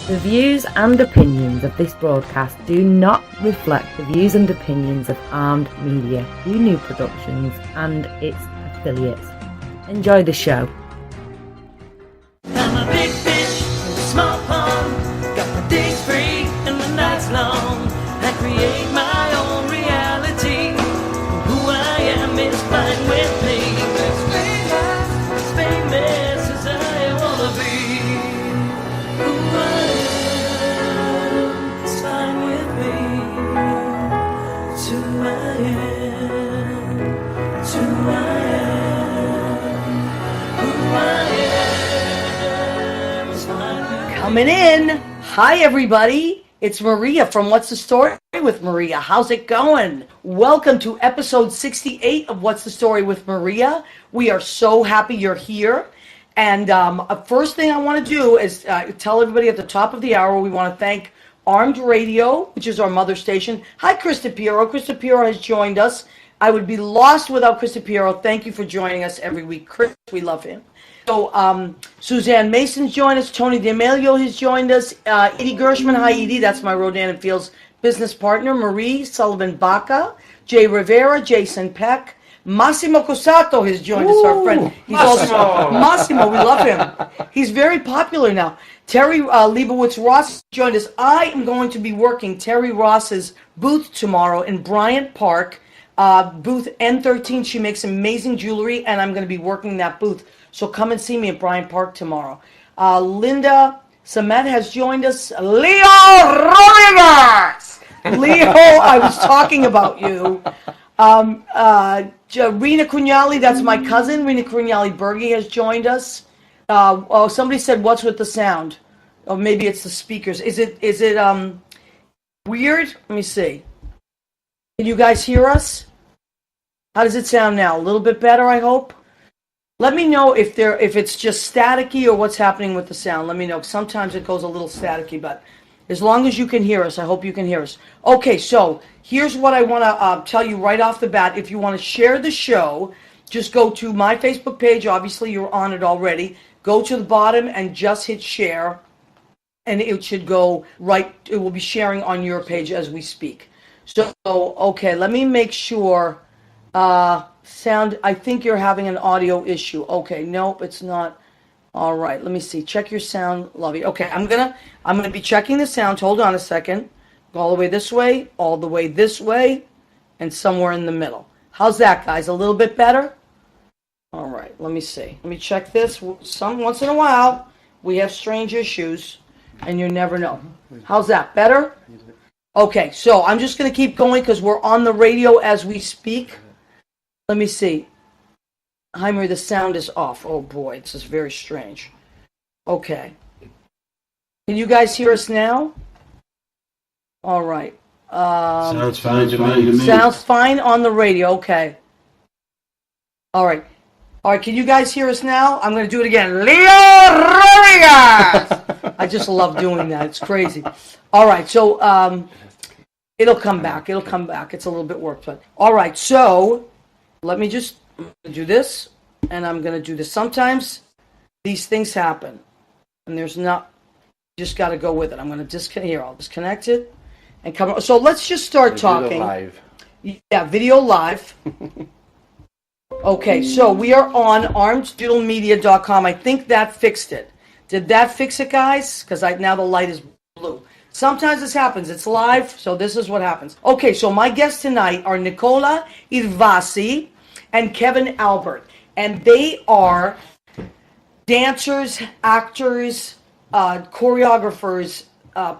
The views and opinions of this broadcast do not reflect the views and opinions of Armed Media, New Productions and its affiliates. Enjoy the show. I'm a big fish in a small pond. Got my days free and the nights long. I create my own reality. Who I am is fine with me. As famous as I wanna be. Who I am is fine with me. It's who I am. It's who I am. Who I am is fine with me. Coming in. Hi, everybody. It's Maria from What's the Story with Maria. How's it going? Welcome to episode 68 of What's the Story with Maria. We are so happy you're here. And first thing I want to do is tell everybody at the top of the hour, we want to thank Armed Radio, which is our mother station. Hi, Krista Piero. Krista Piero has joined us. I would be lost without Krista Piero. Thank you for joining us every week. Chris, we love him. So Suzanne Mason's joined us. Tony D'Amelio has joined us. Edie Gershman. Hi, Edie. That's my Rodan and Fields business partner. Marie Sullivan-Baca. Jay Rivera. Jason Peck. Massimo Cosato has joined us, our friend. He's Massimo, we love him. He's very popular now. Terry Leibowitz-Ross joined us. I am going to be working Terry Ross's booth tomorrow in Bryant Park, booth N13. She makes amazing jewelry, and I'm going to be working that booth. So come and see me at Bryant Park tomorrow. Linda Samet has joined us. Leo Rodriguez! Leo, I was talking about you. Rena Cugnali, that's my cousin. Rena Cugnali Berge has joined us. Somebody said, what's with the sound? Or maybe it's the speakers. Is it weird? Let me see. Can you guys hear us? How does it sound now? A little bit better, I hope? Let me know if it's just staticky or what's happening with the sound. Let me know. Sometimes it goes a little staticky, but as long as you can hear us, I hope you can hear us. Okay, so here's what I want to tell you right off the bat. If you want to share the show, just go to my Facebook page. Obviously, you're on it already. Go to the bottom and just hit share, and it should go right. It will be sharing on your page as we speak. So, okay, let me make sure. Sound, I think you're having an audio issue. Okay, nope, it's not. All right, let me see. Check your sound, Lovey. Okay, I'm gonna be checking the sound. Hold on a second. Go all the way this way, all the way this way, and somewhere in the middle. How's that, guys? A little bit better? All right, let me see. Let me check this. Once in a while, we have strange issues, and you never know. How's that? Better? Okay, so I'm just gonna keep going because we're on the radio as we speak. Let me see. Hi, Marie, the sound is off. Oh, boy, this is very strange. Okay. Can you guys hear us now? All right. Sounds fine to me. Sounds fine on the radio. Okay. All right. All right, can you guys hear us now? I'm going to do it again. Leo Rodriguez! I just love doing that. It's crazy. All right, so it'll come back. It'll come back. It's a little bit work, but all right, so let me just do this, and I'm going to do this. Sometimes these things happen, and there's not, you just got to go with it. I'm going to disconnect here. I'll disconnect it and come. So let's just start talking. Video live. Yeah, video live. Okay, so we are on armeddigitalmedia.com. I think that fixed it. Did that fix it, guys? Because now the light is blue. Sometimes this happens. It's live, so this is what happens. Okay, so my guests tonight are Nicola, Iervasi, and Kevin Albert. And they are dancers, actors, choreographers,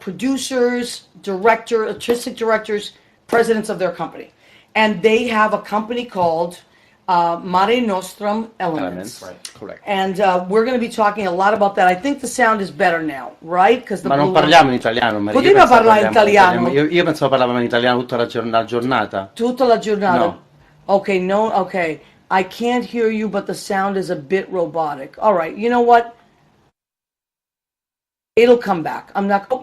producers, artistic directors, presidents of their company. And they have a company called Mare Nostrum Elements. Right, correct. And we're going to be talking a lot about that. I think the sound is better now, right? Ma non parliamo in italiano, Maria. Potremmo parlare in italiano. Io pensavo parlavamo in italiano tutta la giornata. Tutta la giornata? No. Okay. I can't hear you, but the sound is a bit robotic. All right, you know what? It'll come back.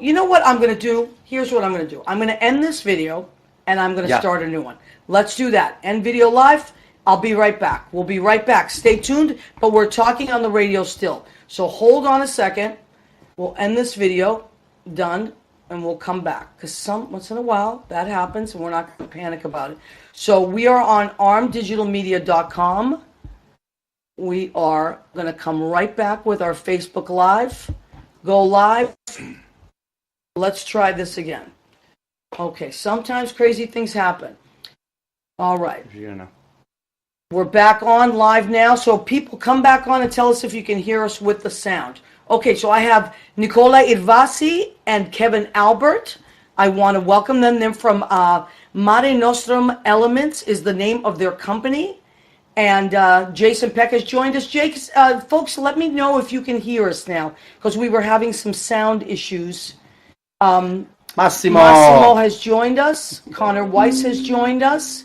You know what I'm going to do? Here's what I'm going to do. I'm going to end this video, and I'm going to start a new one. Let's do that. End video live. I'll be right back. We'll be right back. Stay tuned, but we're talking on the radio still. So hold on a second. We'll end this video. done, and we'll come back. Because once in a while, that happens, and we're not going to panic about it. So we are on armdigitalmedia.com. We are going to come right back with our Facebook Live. Go live. Let's try this again. Okay, sometimes crazy things happen. All right. We're back on live now, so people come back on and tell us if you can hear us with the sound. Okay, so I have Nicola Iervasi and Kevin Albert. I want to welcome them. They're from Mare Nostrum Elements is the name of their company. And Jason Peck has joined us. Jake, folks, let me know if you can hear us now, because we were having some sound issues. Massimo has joined us. Connor Weiss has joined us.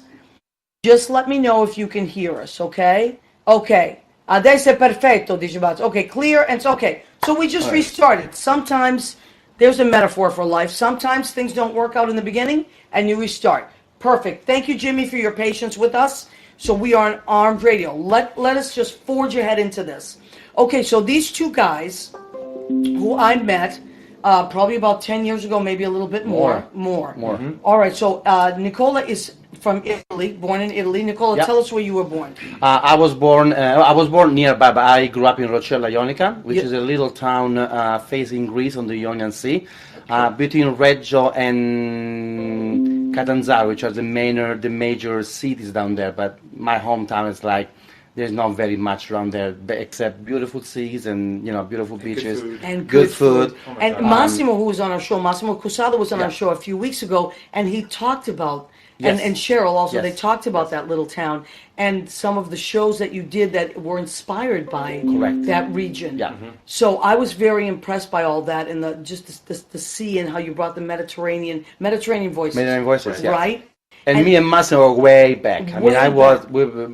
Just let me know if you can hear us, okay? Okay. Adesso è perfetto, dice Baz. Okay, clear, and it's okay. So we just restarted. Sometimes there's a metaphor for life. Sometimes things don't work out in the beginning, and you restart. Perfect. Thank you, Jimmy, for your patience with us. So we are on Armed Radio. Let us just forge ahead into this. Okay, so these two guys who I met probably about 10 years ago, maybe a little bit more. Mm-hmm. All right, so Nicola is from Italy, born in Italy. Nicola, tell us where you were born. I was born nearby, but I grew up in Rocella Ionica, which is a little town facing Greece on the Ionian Sea, between Reggio and Catanzaro, which are the major cities down there. But my hometown is like, there's not very much around there except beautiful seas and beautiful beaches and good food. Oh and God. Massimo, who was on our show, Massimo Cusado was on our show a few weeks ago, and he talked about and Cheryl also. They talked about that little town and some of the shows that you did that were inspired by that region. Yeah. Mm-hmm. So I was very impressed by all that and the sea and how you brought the Mediterranean voices. Mediterranean voices, right? And me and Massimo were way back. I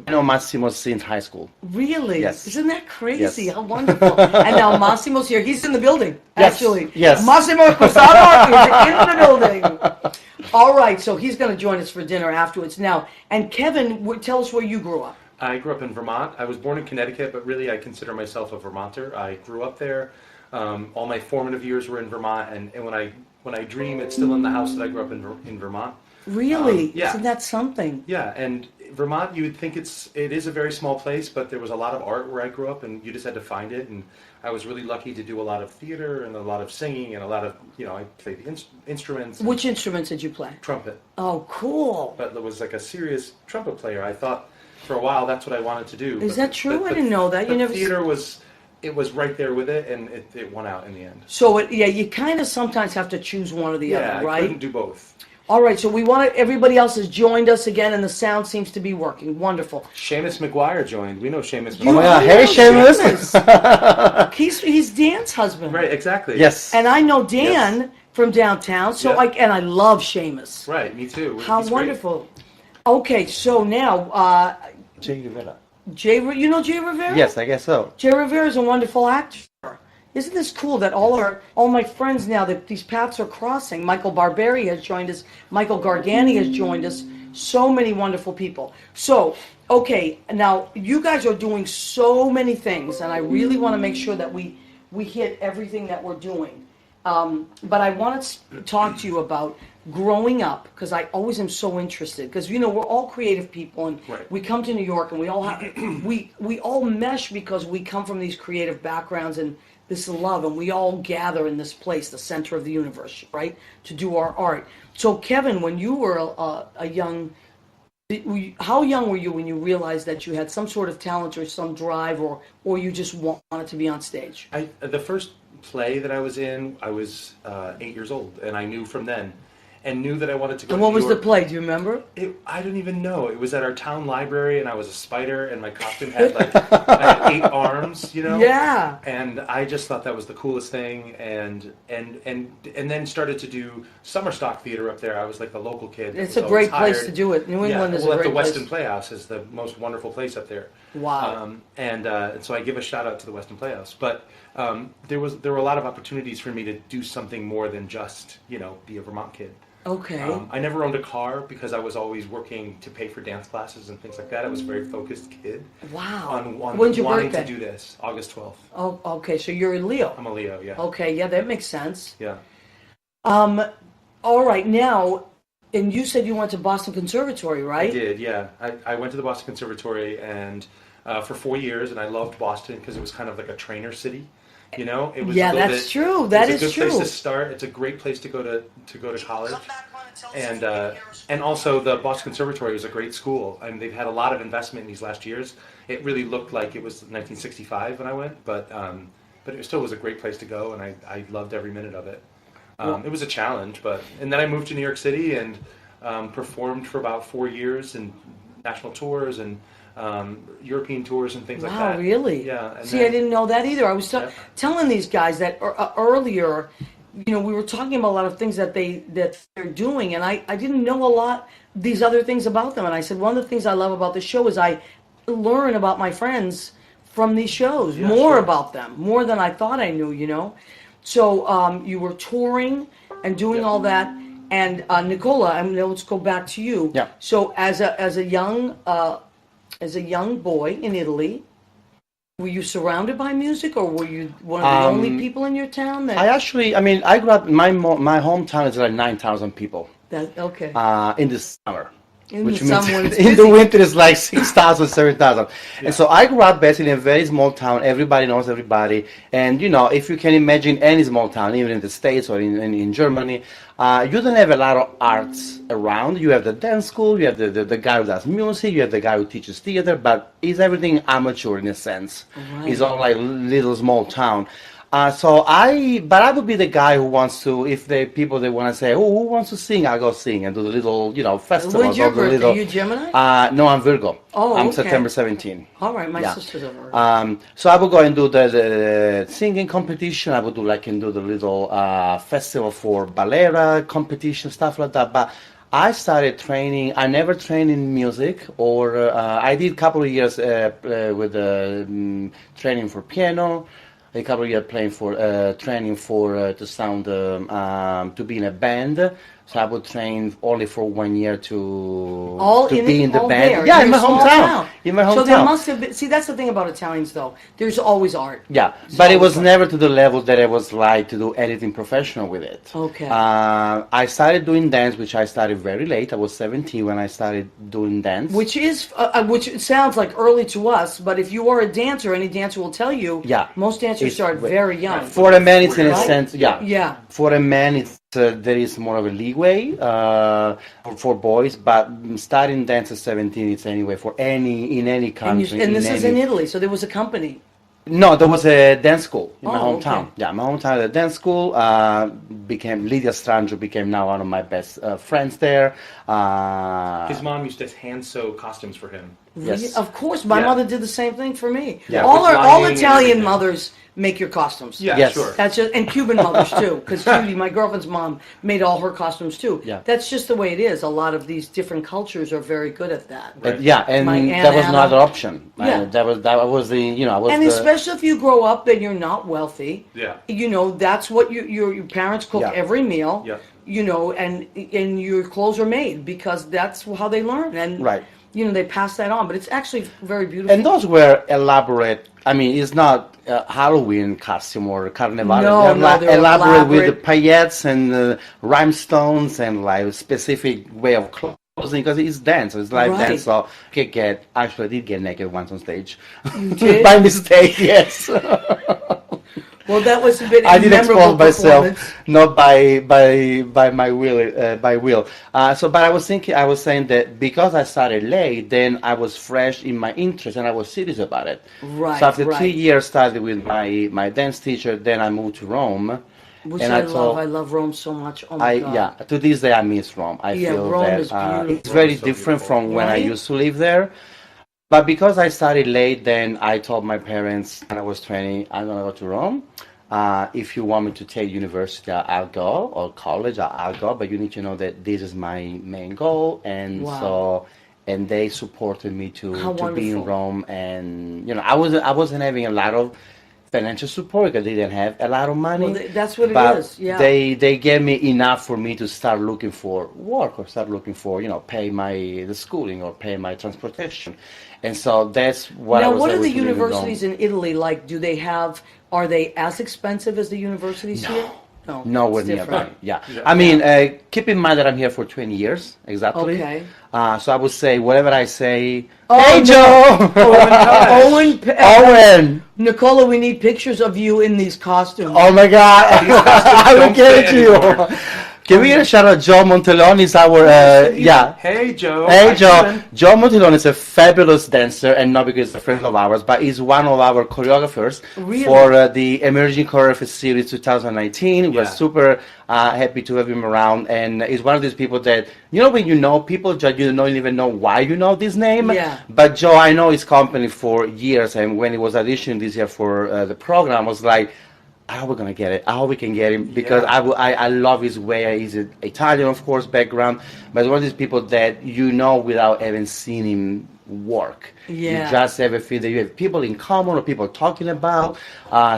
know Massimo since high school. Really? Yes. Isn't that crazy? Yes. How wonderful. And now Massimo's here. He's in the building, actually. Yes. Massimo Cusado is in the building. All right, so he's going to join us for dinner afterwards now. And Kevin, tell us where you grew up. I grew up in Vermont. I was born in Connecticut, but really I consider myself a Vermonter. I grew up there. All my formative years were in Vermont, and when I dream, it's still in the house that I grew up in Vermont. Really? Yeah. Isn't that something? Yeah, and Vermont, you would think it is a very small place, but there was a lot of art where I grew up, and you just had to find it. And I was really lucky to do a lot of theater and a lot of singing and a lot of, I played the instruments. Which instruments did you play? Trumpet. Oh, cool. But there was like a serious trumpet player. I thought for a while that's what I wanted to do. Is that true? I didn't know that. Theater was right there with it, and it won out in the end. So, you kind of sometimes have to choose one or the other, right? I couldn't do both. All right, so everybody else has joined us again, and the sound seems to be working. Wonderful. Seamus McGuire joined. We know Seamus McGuire. Oh my God. Hey, Seamus. He's Dan's husband. Right, exactly. Yes. And I know Dan from downtown, so and I love Seamus. Right, me too. How wonderful. Great. Okay, so now... Jay Rivera. You know Jay Rivera? Yes, I guess so. Jay Rivera is a wonderful actor. Isn't this cool that all my friends now, that these paths are crossing? Michael Barberi has joined us. Michael Gargani has joined us. So many wonderful people. So, okay, now you guys are doing so many things, and I really want to make sure that we hit everything that we're doing. But I want to talk to you about growing up, because I always am so interested. Because we're all creative people, and we come to New York, and we all have we all mesh because we come from these creative backgrounds and this love, and we all gather in this place, the center of the universe, right, to do our art. So, Kevin, when you were how young were you when you realized that you had some sort of talent or some drive, or you just wanted to be on stage? The first play that I was in, I was 8 years old, and I knew from then, and knew that I wanted to go to New York. And what was the play? Do you remember? I don't even know. It was at our town library, and I was a spider, and my costume had I had 8 arms, Yeah. And I just thought that was the coolest thing, and then started to do summer stock theater up there. I was like the local kid. It's a great place to do it. New England is a great place. The Weston Playhouse is the most wonderful place up there. Wow. And so I give a shout out to the Weston Playhouse, but there were a lot of opportunities for me to do something more than just be a Vermont kid. Okay. I never owned a car because I was always working to pay for dance classes and things like that. I was a very focused kid. Wow. On When's your wanting birthday? to do this, August 12th. Oh, okay. So you're a Leo. I'm a Leo, yeah. Okay, yeah, that makes sense. Yeah. All right, now, and you said you went to Boston Conservatory, right? I did, yeah. I went to the Boston Conservatory and for 4 years, and I loved Boston because it was kind of like a trainer city. You know, it was Yeah, a little that's bit, true. It That was is a good true. place to start. It's a great place to go to college, and also the Boston Conservatory was a great school. I mean, they've had a lot of investment in these last years. It really looked like it was 1965 when I went, but it still was a great place to go, and I loved every minute of it. It was a challenge, and then I moved to New York City and performed for about 4 years in national tours and European tours and things like that. Wow, really? Yeah. And See, then, I didn't know that either. I was Yeah. telling these guys that earlier, you know, we were talking about a lot of things that they're doing, and I didn't know a lot these other things about them. And I said one of the things I love about the show is I learn about my friends from these shows, Yeah, more sure. about them, more than I thought I knew. You know, so you were touring and doing all that. And Nicola, let's go back to you. Yeah. So as a young boy in Italy, were you surrounded by music, or were you one of the only people in your town that? I grew up. My hometown is like 9,000 people. Okay. In the summer. In Which the means summer, it's in busy. the winter it's like 6,000, 7,000. And so I grew up basically in a very small town. Everybody knows everybody. And, you know, if you can imagine any small town, even in the States or in Germany, you don't have a lot of arts around. You have the dance school, you have the guy who does music, you have the guy who teaches theater, but it's everything amateur in a sense. Right. It's all like little small town. But I would be the guy who wants to, if the people they want to say, oh, who wants to sing? I'll go sing and do the little, you know, festivals. When's your or the birthday? little, You Gemini? No, I'm Virgo. Oh, I'm okay. September 17. All right, my yeah. sister's a Virgo. So I would go and do the singing competition. I would do the little festival for ballet competition, stuff like that. But I started training. I never trained in music, or I did a couple of years with training for piano. A couple of years playing for training for to sound to be in a band. So I would train only for 1 year to be in the band. There, Yeah, in in my your small hometown. town. In my So there hometown. must have been. See, that's the thing about Italians, though. There's always art. Yeah, but it was never to the level that I was like to do anything professional with it. Okay. I started doing dance, which I started very late. I was 17 when I started doing dance. Which sounds like early to us, but if you are a dancer, any dancer will tell you. Yeah. Most dancers It's start very young. For a man, it's in a Right? sense, yeah. Yeah. For a man, it's there is more of a leeway for boys, but starting dance at 17, it's anyway for in any country. And this is in Italy, so there was a company. No, there was a dance school in my Oh, hometown. okay. Yeah, my hometown, the dance school became Lydia Strangio became now one of my best friends there. His mom used to hand sew costumes for him. Yes. Of course, my Yeah. mother did the same thing for me. Yeah, all with all lining and Italian everything. mothers make your costumes. Yeah, Yes. sure. That's just, and Cuban mothers too, because Judy, my girlfriend's mom, made all her costumes too. Yeah. That's just the way it is. A lot of these different cultures are very good at that. Right. Yeah, and My Aunt that was no Anna. other option. Yeah. That was the I was And the, especially if you grow up and you're not wealthy, Yeah. you know, that's what your parents cook Yeah. every meal. Yeah. You know, and your clothes are made because that's how they learn, and Right. you know, they pass that on. But it's actually very beautiful. And those were elaborate. I mean, it's not Halloween costume or Carnival. No, they're elaborate with the elaborate. paillettes and rhinestones and like specific way of clothing because it's dance. So it's live Right. dance. So actually, I did get naked once on stage You did? by mistake. Yes. Well, that was a bit I did memorable expose myself, performance. not by my will, by will. But I was saying that because I started late, then I was fresh in my interest and I was serious about it. Right, So after right. 3 years, started with my dance teacher. Then I moved to Rome. Which and I thought- love. I love Rome so much. Oh my God. Yeah, to this day I miss Rome. I Yeah, feel Rome that is beautiful. it's very Rome is so different beautiful. from when I Right? used to live there. But because I started late, then I told my parents when I was 20, I'm gonna go to Rome. If you want me to take university, I'll go, or college, I'll go. But you need to know that this is my main goal, and Wow. and they supported me How to be wonderful. in Rome. And I wasn't having a lot of financial support because they didn't have a lot of money. Well, that's what it but is, yeah. they gave me enough for me to start looking for work or start looking for pay the schooling or pay my transportation, and so that's what. Now, I was what are able the to live in Rome. universities in Italy like? Are they as expensive as the universities here? No, Nowhere it's nearby. different. Yeah. I mean, keep in mind that I'm here for 20 years, exactly. Okay. So I would say, whatever I say, Oh, hey, no. Joe! Owen, Owen! Nicola, we need pictures of you in these costumes. Oh my God! I will don't get it fit to you. anymore. Can we get a shout out? Joe Montelon is our, yeah. Hey, Joe. Hey Hi, Joe. Kevin. Joe Montelon is a fabulous dancer, and not because he's a friend of ours, but he's one of our choreographers Really? for the Emerging Choreography Series 2019. We're Yeah. super happy to have him around, and he's one of these people that, you know, when you know people, that you don't even know why you know this name. Yeah. But Joe, I know his company for years, and when he was auditioning this year for the program, I was like, how are we gonna get it? How we can get him? Because Yeah. I love his way. He's an Italian, of course, background, but he's one of these people that you know without even seeing him work. Yeah. You just have a feel that you have people in common or people talking about.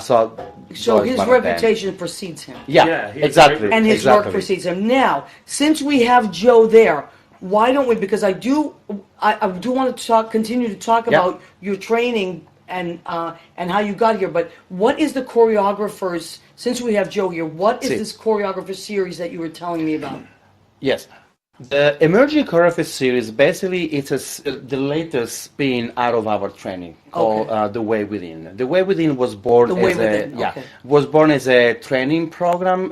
So So he's his one of them. reputation precedes him. Yeah, Yeah, he has exactly. great And his exactly. work precedes him. Now, since we have Joe there, why don't we? Because I do want to continue to talk Yeah. about your training and how you got here. But what is the choreographers? Since we have Joe here, what is See. this choreographer series that you were telling me about? Yes. The Emerging Choreography Series, basically, it's the latest spin out of our training called Okay. The Way Within. The Way Within was born The Way as Within, okay. was born as a training program.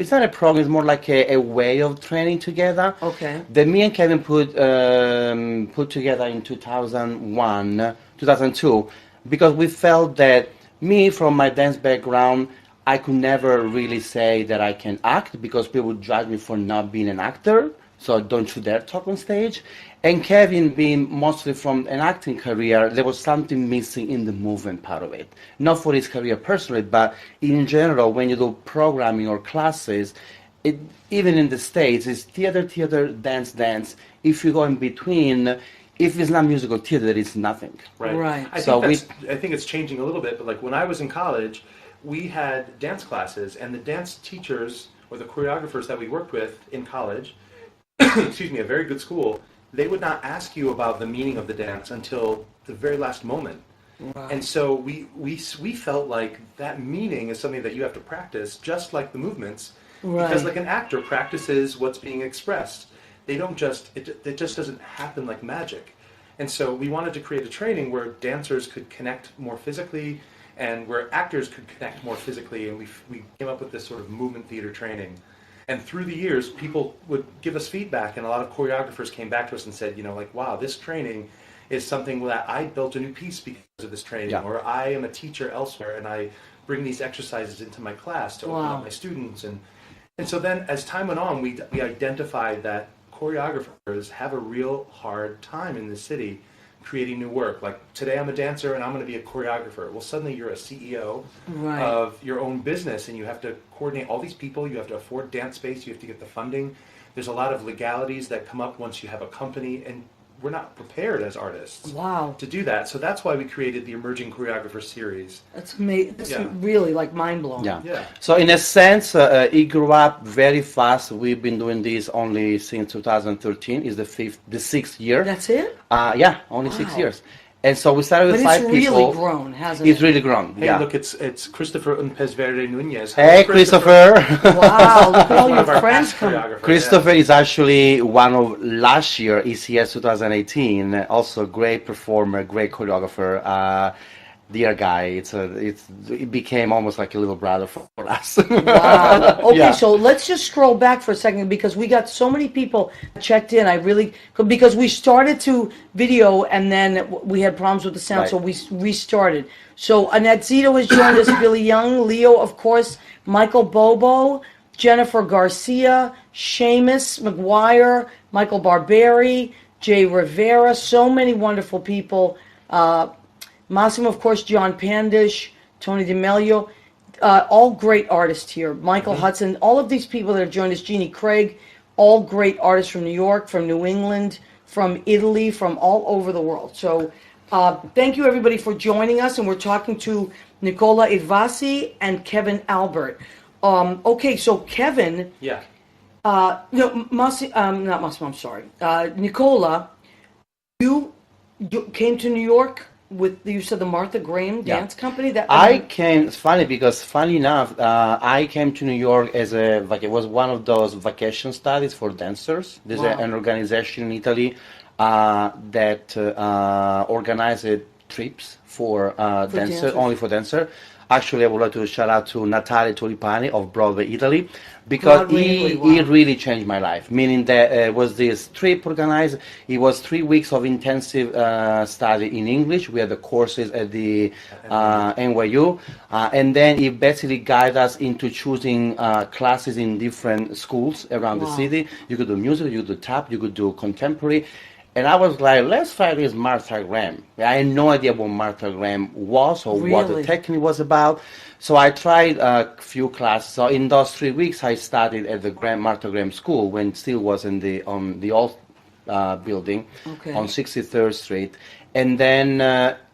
It's not a program; it's more like a way of training together. Okay. That me and Kevin put together in 2001, 2002, because we felt that me, from my dance background, I could never really say that I can act because people would judge me for not being an actor. So don't you dare talk on stage. And Kevin, being mostly from an acting career, there was something missing in the movement part of it. Not for his career personally, but in general, when you do programming or classes, even in the States, it's theater, dance. If you go in between, if it's not musical theater, it's nothing. Right. I So think it's changing a little bit, but like when I was in college, we had dance classes, and the dance teachers or the choreographers that we worked with in college, excuse me, a very good school, they would not ask you about the meaning of the dance until the very last moment. Right. And so we felt like that meaning is something that you have to practice, just like the movements, because Right. like an actor practices what's being expressed. They don't just it just doesn't happen like magic. And so we wanted to create a training where dancers could connect more physically, and where actors could connect more physically, and we came up with this sort of movement theater training. And through the years, people would give us feedback, and a lot of choreographers came back to us and said, you know, like, wow, this training is something that I built a new piece because of this training, Yeah. or I am a teacher elsewhere, and I bring these exercises into my class to open Wow. up my students. And so then, as time went on, we identified that choreographers have a real hard time in the city creating new work. Like today I'm a dancer and I'm going to be a choreographer. Well, suddenly you're a CEO Right. of your own business, and you have to coordinate all these people. You have to afford dance space. You have to get the funding. There's a lot of legalities that come up once you have a company, and we're not prepared as artists Wow. to do that. So that's why we created the Emerging Choreographer Series. That's amazing. That's Yeah. really like mind blowing. Yeah. Yeah. So in a sense, he grew up very fast. We've been doing this only since 2013. Is the sixth year. That's it? Yeah, only 6 Wow. years. And so we started But with it's five really people. grown, hasn't It's it? really grown. Hey, yeah. look, it's Christopher Unpezverde Nunez. Hey, Christopher. Wow, look at all One of your our friends past come. choreographers, Christopher is actually one of last year ECS 2018. Also, great performer, great choreographer. Dear guy, it became almost like a little brother for us. Wow. Okay, Yeah. so let's just scroll back for a second because we got so many people checked in. Because we started to video and then we had problems with the sound, Right. so we restarted. So Annette Zito has joined us, Billy Young, Leo, of course, Michael Bobo, Jennifer Garcia, Seamus McGuire, Michael Barberi, Jay Rivera, so many wonderful people. Massimo, of course, John Pandish, Tony DeMelio, all great artists here. Michael Hudson, all of these people that have joined us, Jeannie Craig, all great artists from New York, from New England, from Italy, from all over the world. So thank you, everybody, for joining us. And we're talking to Nicola Iervasi and Kevin Albert. Okay, so Kevin, Yeah. not Massimo, I'm sorry. Nicola, you came to New York with you said the Martha Graham Yeah. dance company. That It's funny because, funny enough, I came to New York as it was one of those vacation studies for dancers. There's Wow. an organization in Italy that organizes trips for dancers. only for dancer. Actually, I would like to shout out to Natale Tulipani of Broadway, Italy, because Broadway, he Italy, wow. really changed my life. Meaning that was this trip organized. It was 3 weeks of intensive study in English. We had the courses at the NYU, and then he basically guided us into choosing classes in different schools around the Wow. city. You could do music, you could do tap, you could do contemporary. And I was like, let's try this Martha Graham. I had no idea what Martha Graham was or what the Really? technique was about. So I tried a few classes. So in those 3 weeks, I studied at the Martha Graham School when it still was on the old building Okay. on 63rd Street. And then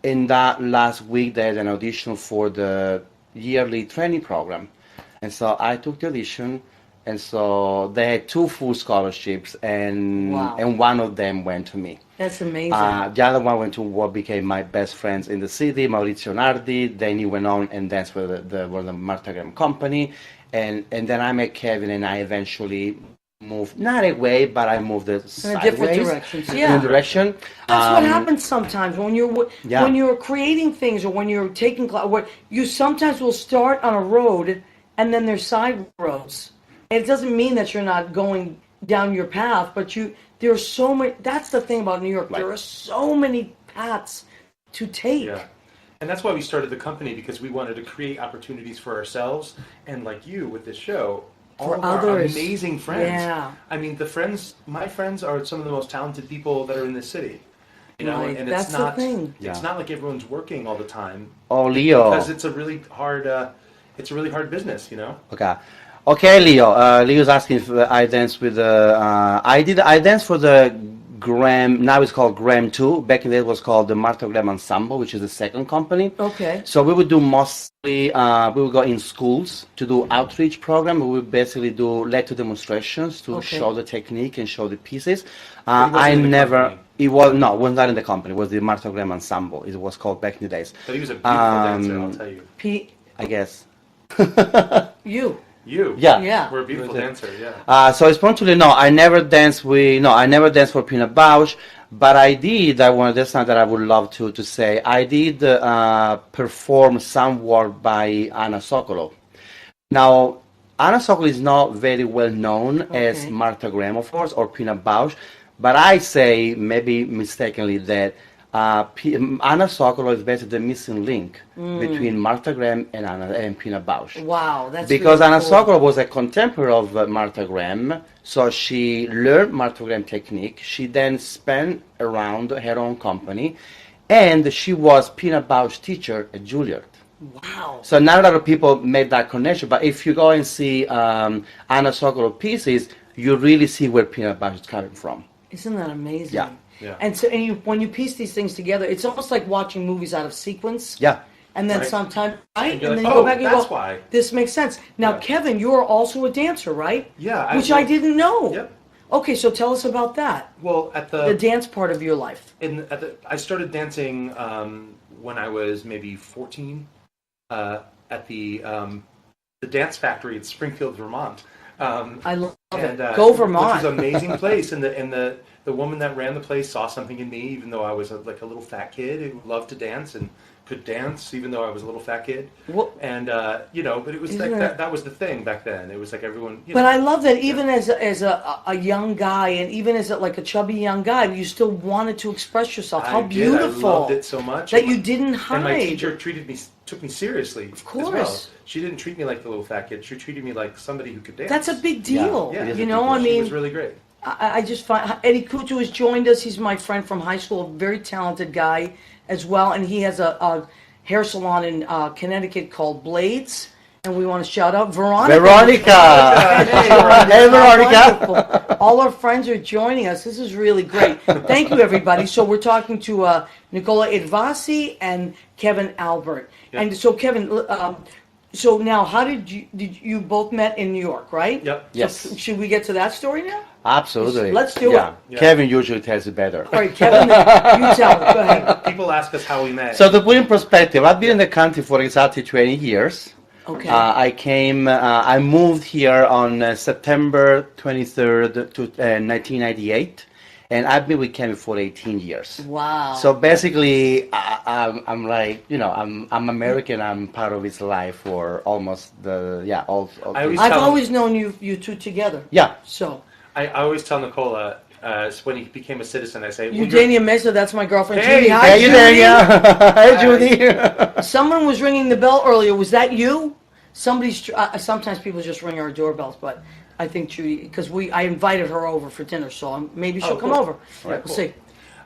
in that last week, they had an audition for the yearly training program. And so I took the audition. And so they had 2 full scholarships, and Wow. and one of them went to me. That's amazing. The other one went to what became my best friends in the city, Maurizio Nardi. Then he went on and danced for the Martha Graham company. And then I met Kevin, and I eventually moved, not away, but I moved it in a sideways. different direction. In Yeah. a direction. That's what happens sometimes when you're Yeah. when you're creating things or when you're taking what you sometimes will start on a road and then there's side roads. And it doesn't mean that you're not going down your path, but there's so many. That's the thing about New York. Right. There are so many paths to take. Yeah. And that's why we started the company, because we wanted to create opportunities for ourselves and, like you with this show, all For of our others. amazing friends. Yeah. I mean, my friends are some of the most talented people that are in this city. You know, Right. and That's it's the not thing. it's Yeah. not like everyone's working all the time, Oh, Leo. because it's a really hard business, you know. Okay, Leo. Leo's asking if I dance with I danced for the Graham. Now it's called Graham 2. Back in the day, it was called the Martha Graham Ensemble, which is the second company. Okay. So we would do mostly. We would go in schools to do outreach program. We would basically do lecture demonstrations to Okay. show the technique and show the pieces. But it wasn't I in the never. company. It was not in the company. It was the Martha Graham Ensemble. It was called back in the days. But he was a beautiful dancer, I'll tell you. Pete, I guess. you. You. Yeah. Yeah. We're a beautiful dancer, yeah. So spontaneously, no, I never danced for Pina Bausch, but I did. That's not that I would love to say. I did perform some work by Anna Sokolov. Now, Anna Sokolov is not very well known as Okay. Martha Graham, of course, or Pina Bausch, but I say, maybe mistakenly, that Anna Sokolov is basically the missing link between Martha Graham and Pina Bausch. Wow, that's Because really Anna cool. Sokolov was a contemporary of Martha Graham, so she learned Martha Graham technique. She then spent around her own company, and she was Pina Bausch's teacher at Juilliard. Wow. So not a lot of people made that connection, but if you go and see Anna Sokolov pieces, you really see where Pina Bausch is coming from. Isn't that amazing? Yeah. Yeah. And so, when you piece these things together, it's almost like watching movies out of sequence. Yeah. And then Right. sometimes, right? And you're then like, you go "Oh, back and that's go, why." this makes sense. Now, Yeah. Kevin, you're also a dancer, right? Yeah. Which I didn't know. Yep. Okay, so tell us about that. Well, at The dance part of your life. I started dancing when I was maybe 14 at the Dance Factory in Springfield, Vermont. I love And, it. Go Vermont. Which was an amazing place, and the woman that ran the place saw something in me, even though I was like a little fat kid who loved to dance and could dance, even though I was a little fat kid. Well, And but it was like Isn't it- that was the thing back then. It was like everyone. But I love that even as a young guy, and even as like a chubby young guy, you still wanted to express yourself. How beautiful! I loved it so much that you didn't hide. And my teacher took me seriously. Of course. well. She didn't treat me like the little fat kid. She treated me like somebody who could dance. That's a big deal. Yeah, it is you a know, big I deal. She mean, was really great. I just find Eddie Kutu has joined us. He's my friend from high school, a very talented guy as well, and he has a hair salon in Connecticut called Blades. And we want to shout out Veronica. Hey, Veronica! Wonderful. All our friends are joining us. This is really great. Thank you, everybody. So we're talking to Nicola Iervasi and Kevin Albert. Yep. And so, Kevin, so now, how did you both met in New York, right? Yep. Yes. So should we get to that story now? Absolutely. Let's do yeah. it. Yeah. Kevin usually tells it better. All right, Kevin, you tell it. Go ahead. People ask us how we met. So to put in perspective, I've been in the country for exactly 20 years. Okay. I moved here on September 23rd to 1998, and I've been with Kevin for 18 years. Wow. So basically, I'm like, I'm American. I'm part of his life for almost all I've always known you two together. yeah. So. I always tell Nicola, when he became a citizen, I say, Eugenia Mesa, that's my girlfriend. Hey, Judy. Hi, Hey, you there? Judy. Yeah. Hey, Judy. Someone was ringing the bell earlier. Was that you? Somebody's. Sometimes people just ring our doorbells, but I think Judy, because I invited her over for dinner, so maybe she'll come cool. over. All right, We'll cool. see.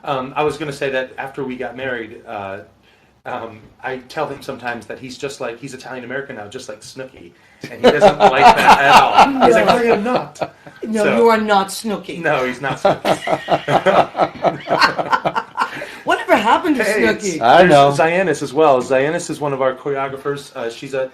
I was going to say that after we got married, I tell him sometimes that he's Italian American now, just like Snooki, and he doesn't like that at all. He's like, I am not. No, So- you are not Snooki. No, he's not Snooki. Whatever happened to Hey, Snooki? I know. There's Zionis as well. Zionis is one of our choreographers. She's a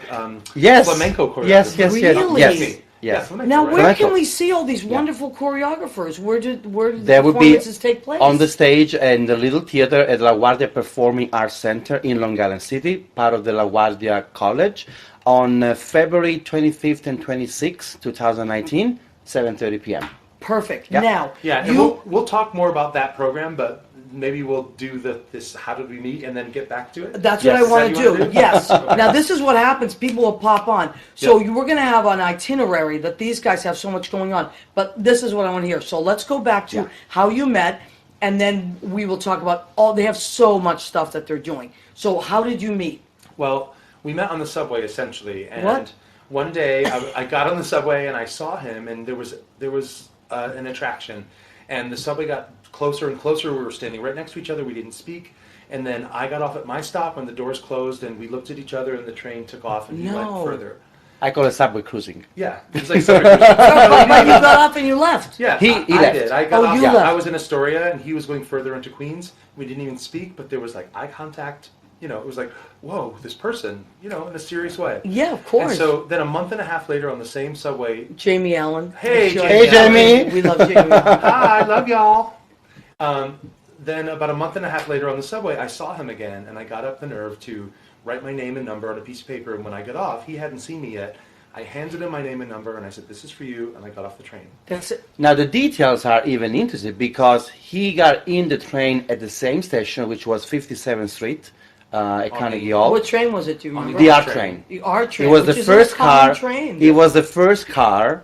Yes. flamenco choreographer. Yes. Really? Yes. Yeah, Yes. flamenco, Now, right? where Flamenco. can we see all these wonderful choreographers? Where did the There would be performances take place? on the stage in the Little Theater at La Guardia Performing Arts Center in Long Island City, part of the La Guardia College, on February 25th and 26th, 2019, 7:30 p.m. Perfect. Yeah. Now, Yeah, and we'll talk more about that program, but maybe we'll do this how did we meet and then get back to it. That's Yes. what I want Is to that what you do. wanna do? Yes. Okay. Now this is what happens. People will pop on. So Yep. we're going to have an itinerary that these guys have so much going on. But this is what I want to hear. So let's go back to how you met, and then we will talk about all. They have so much stuff that they're doing. So how did you meet? Well, we met on the subway essentially, and What? one day I got on the subway and I saw him, and there was an attraction, and the subway got closer and closer. We were standing right next to each other. We didn't speak, and then I got off at my stop when the doors closed, and we looked at each other, and the train took off, and he went No. further. I call it subway cruising. Yeah, it was like somebody- But you got off and you left. Yeah, He I left. did. I got Oh, off. you left. I was in Astoria, and he was going further into Queens. We didn't even speak, but there was like eye contact. It was like, whoa, this person, in a serious way. Yeah, of And course. so then a month and a half later on the same subway, Jamie Allen. Hey, Sure. Jamie. Hey, Jamie. We love Jamie Allen. hi, I love y'all. Then about a month and a half later on the subway, I saw him again, and I got up the nerve to write my name and number on a piece of paper. And when I got off, he hadn't seen me yet. I handed him my name and number, and I said, "This is for you," and I got off the train. That's it. Now the details are even interesting because he got in the train at the same station, which was 57th Street at Carnegie Hall. What train was it? Do you remember? The R train. The R train. It was the which is first a common car. Train. It was the first car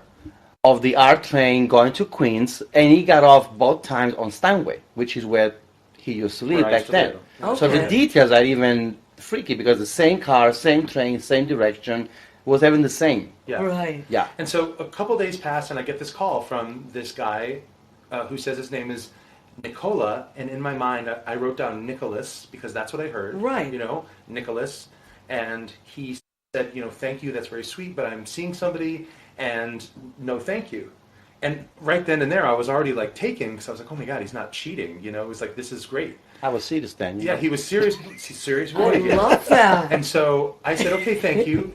of the R train going to Queens, and he got off both times on Steinway, which is where he used to live Where I back used to then. live. So the Okay. details are even freaky because the same car, same train, same direction was even the same. Yeah. Right. Yeah. And so a couple days pass, and I get this call from this guy who says his name is Nicola, and in my mind I wrote down Nicholas because that's what I heard. Right. Nicholas, and he said, thank you, that's very sweet, but I'm seeing somebody, and no, thank you. And right then and there, I was already like taken because I was like, oh my god, he's not cheating. It was like, this is great. I was serious then. Yeah, he was serious. He's serious. I boy. love that. And so I said, okay, thank you.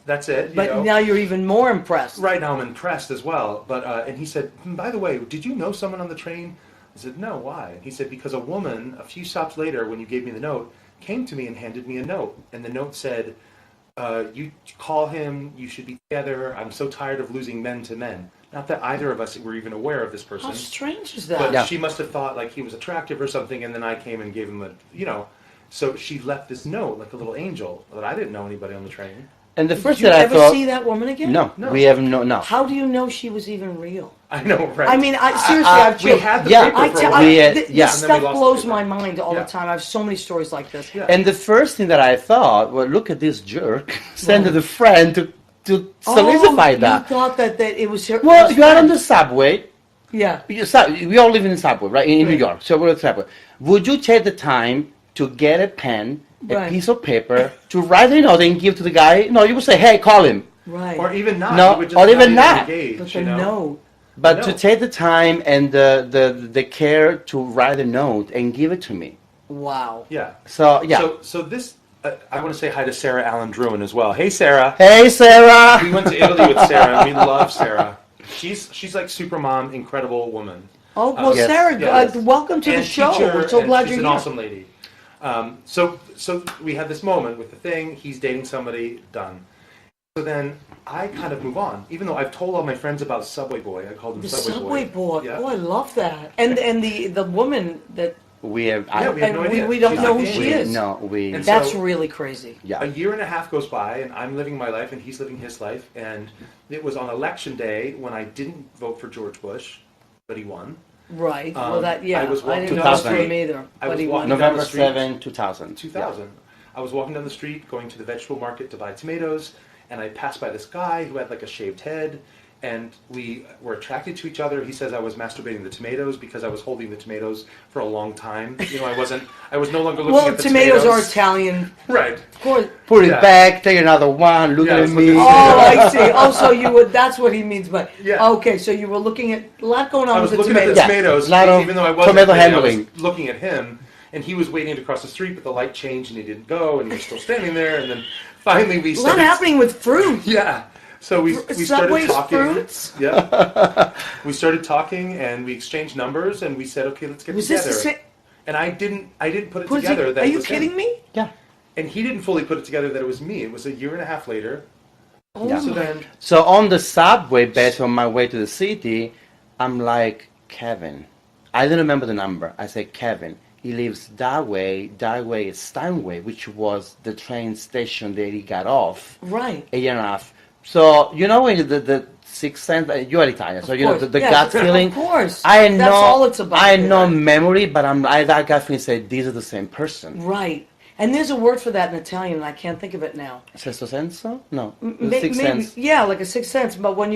That's it. But now you're even more impressed. Right now I'm impressed as well. But and he said, by the way, did you know someone on the train? I said, no, why? He said, because a woman, a few stops later, when you gave me the note, came to me and handed me a note. And the note said, you call him, you should be together. I'm so tired of losing men to men. Not that either of us were even aware of this person. How strange is that? But Yeah. she must have thought like he was attractive or something, and then I came and gave him so she left this note like a little angel that I didn't know anybody on the train. And the Did first you that I ever thought, see that woman again? no, No. we have no. How do you know she was even real? I know, right? I mean, seriously, I've we had the Yeah. paper I for a tell, while. We, this yeah. And then we stuff lost blows it. my mind all Yeah. the time. I have so many stories like this. Yeah. And the first thing that I thought, well, look at this jerk, sending a friend to solidify You that. thought that it was her. Well, his you are on friend. the subway. Yeah. We all live in the subway, right? In New Right. York. So we're at the subway. Would you take the time to get a pen, a Right. piece of paper, to write a note and give to the guy? No, you would say, hey, call him. Right. Or even not. No, you would just or even not not. engage, but the note. But No. to take the time and the care to write a note and give it to me. Wow. Yeah. So, yeah. So this, I want to say hi to Sarah Allen Druin as well. Hey, Sarah. Hey, Sarah! We went to Italy with Sarah, and we love Sarah. she's like super mom, incredible woman. Oh, well, Yes, Sarah, yes. welcome to the And show. teacher, We're so and glad she's you're an here. awesome lady. So we had this moment with the thing. He's dating somebody. Done. So then I kind of move on, even though I've told all my friends about Subway Boy. I called him The Subway Boy. Yeah. Oh, I love that. And the woman that, We have. Yeah, we have no and idea. we don't She's know not who gay. she is. No, we. And That's so- really crazy. Yeah. A year and a half goes by, and I'm living my life, and he's living his life. And it was on election day when I didn't vote for George Bush, but he won. Right. Well, I I was walking didn't know this 2000. for him either. I But was he walking won. down November the street. 7, 2000. 2000. I was walking down the street, going to the vegetable market to buy tomatoes, and I passed by this guy who had like a shaved head, and we were attracted to each other. He says I was masturbating the tomatoes because I was holding the tomatoes for a long time. You know, I was no longer looking Well, at the tomatoes are tomatoes. Italian. Right. Of course. Put it Yeah. back, take another one, look Yeah, I at was me. looking- Oh, I see. Oh, so you would, that's what he means by, Yeah. okay, so you were looking at, a lot going on I was with the looking at the tomatoes. Yeah. tomatoes, Lot of even though I wasn't tomato really, I handling. was looking at him, and he was waiting to cross the street, but the light changed and he didn't go, and he was still standing there, and then finally we A lot started. happening with fruit. Yeah. So we started Subway's talking. fruits? Yeah. We started talking and we exchanged numbers and we said, okay, let's get Was this together. the same? And I didn't put it together that Are it you was him. kidding me? Yeah. And he didn't fully put it together that it was me. It was a year and a half later. Oh, Yeah. So my- then So on the subway back on my way to the city, I'm like, Kevin. I don't remember the number. I said, Kevin. He lives that way is Steinway, which was the train station that he got off Right. a year and a half. So, you know, when the sixth sense, you are Italian, so you know the Yes, gut feeling. Of course. I That's know, all it's about. I know memory, but that gut feeling said, these are the same person. Right. And there's a word for that in Italian, and I can't think of it now. Sesto senso? No. The Maybe, sixth sense. yeah, like a sixth sense. But when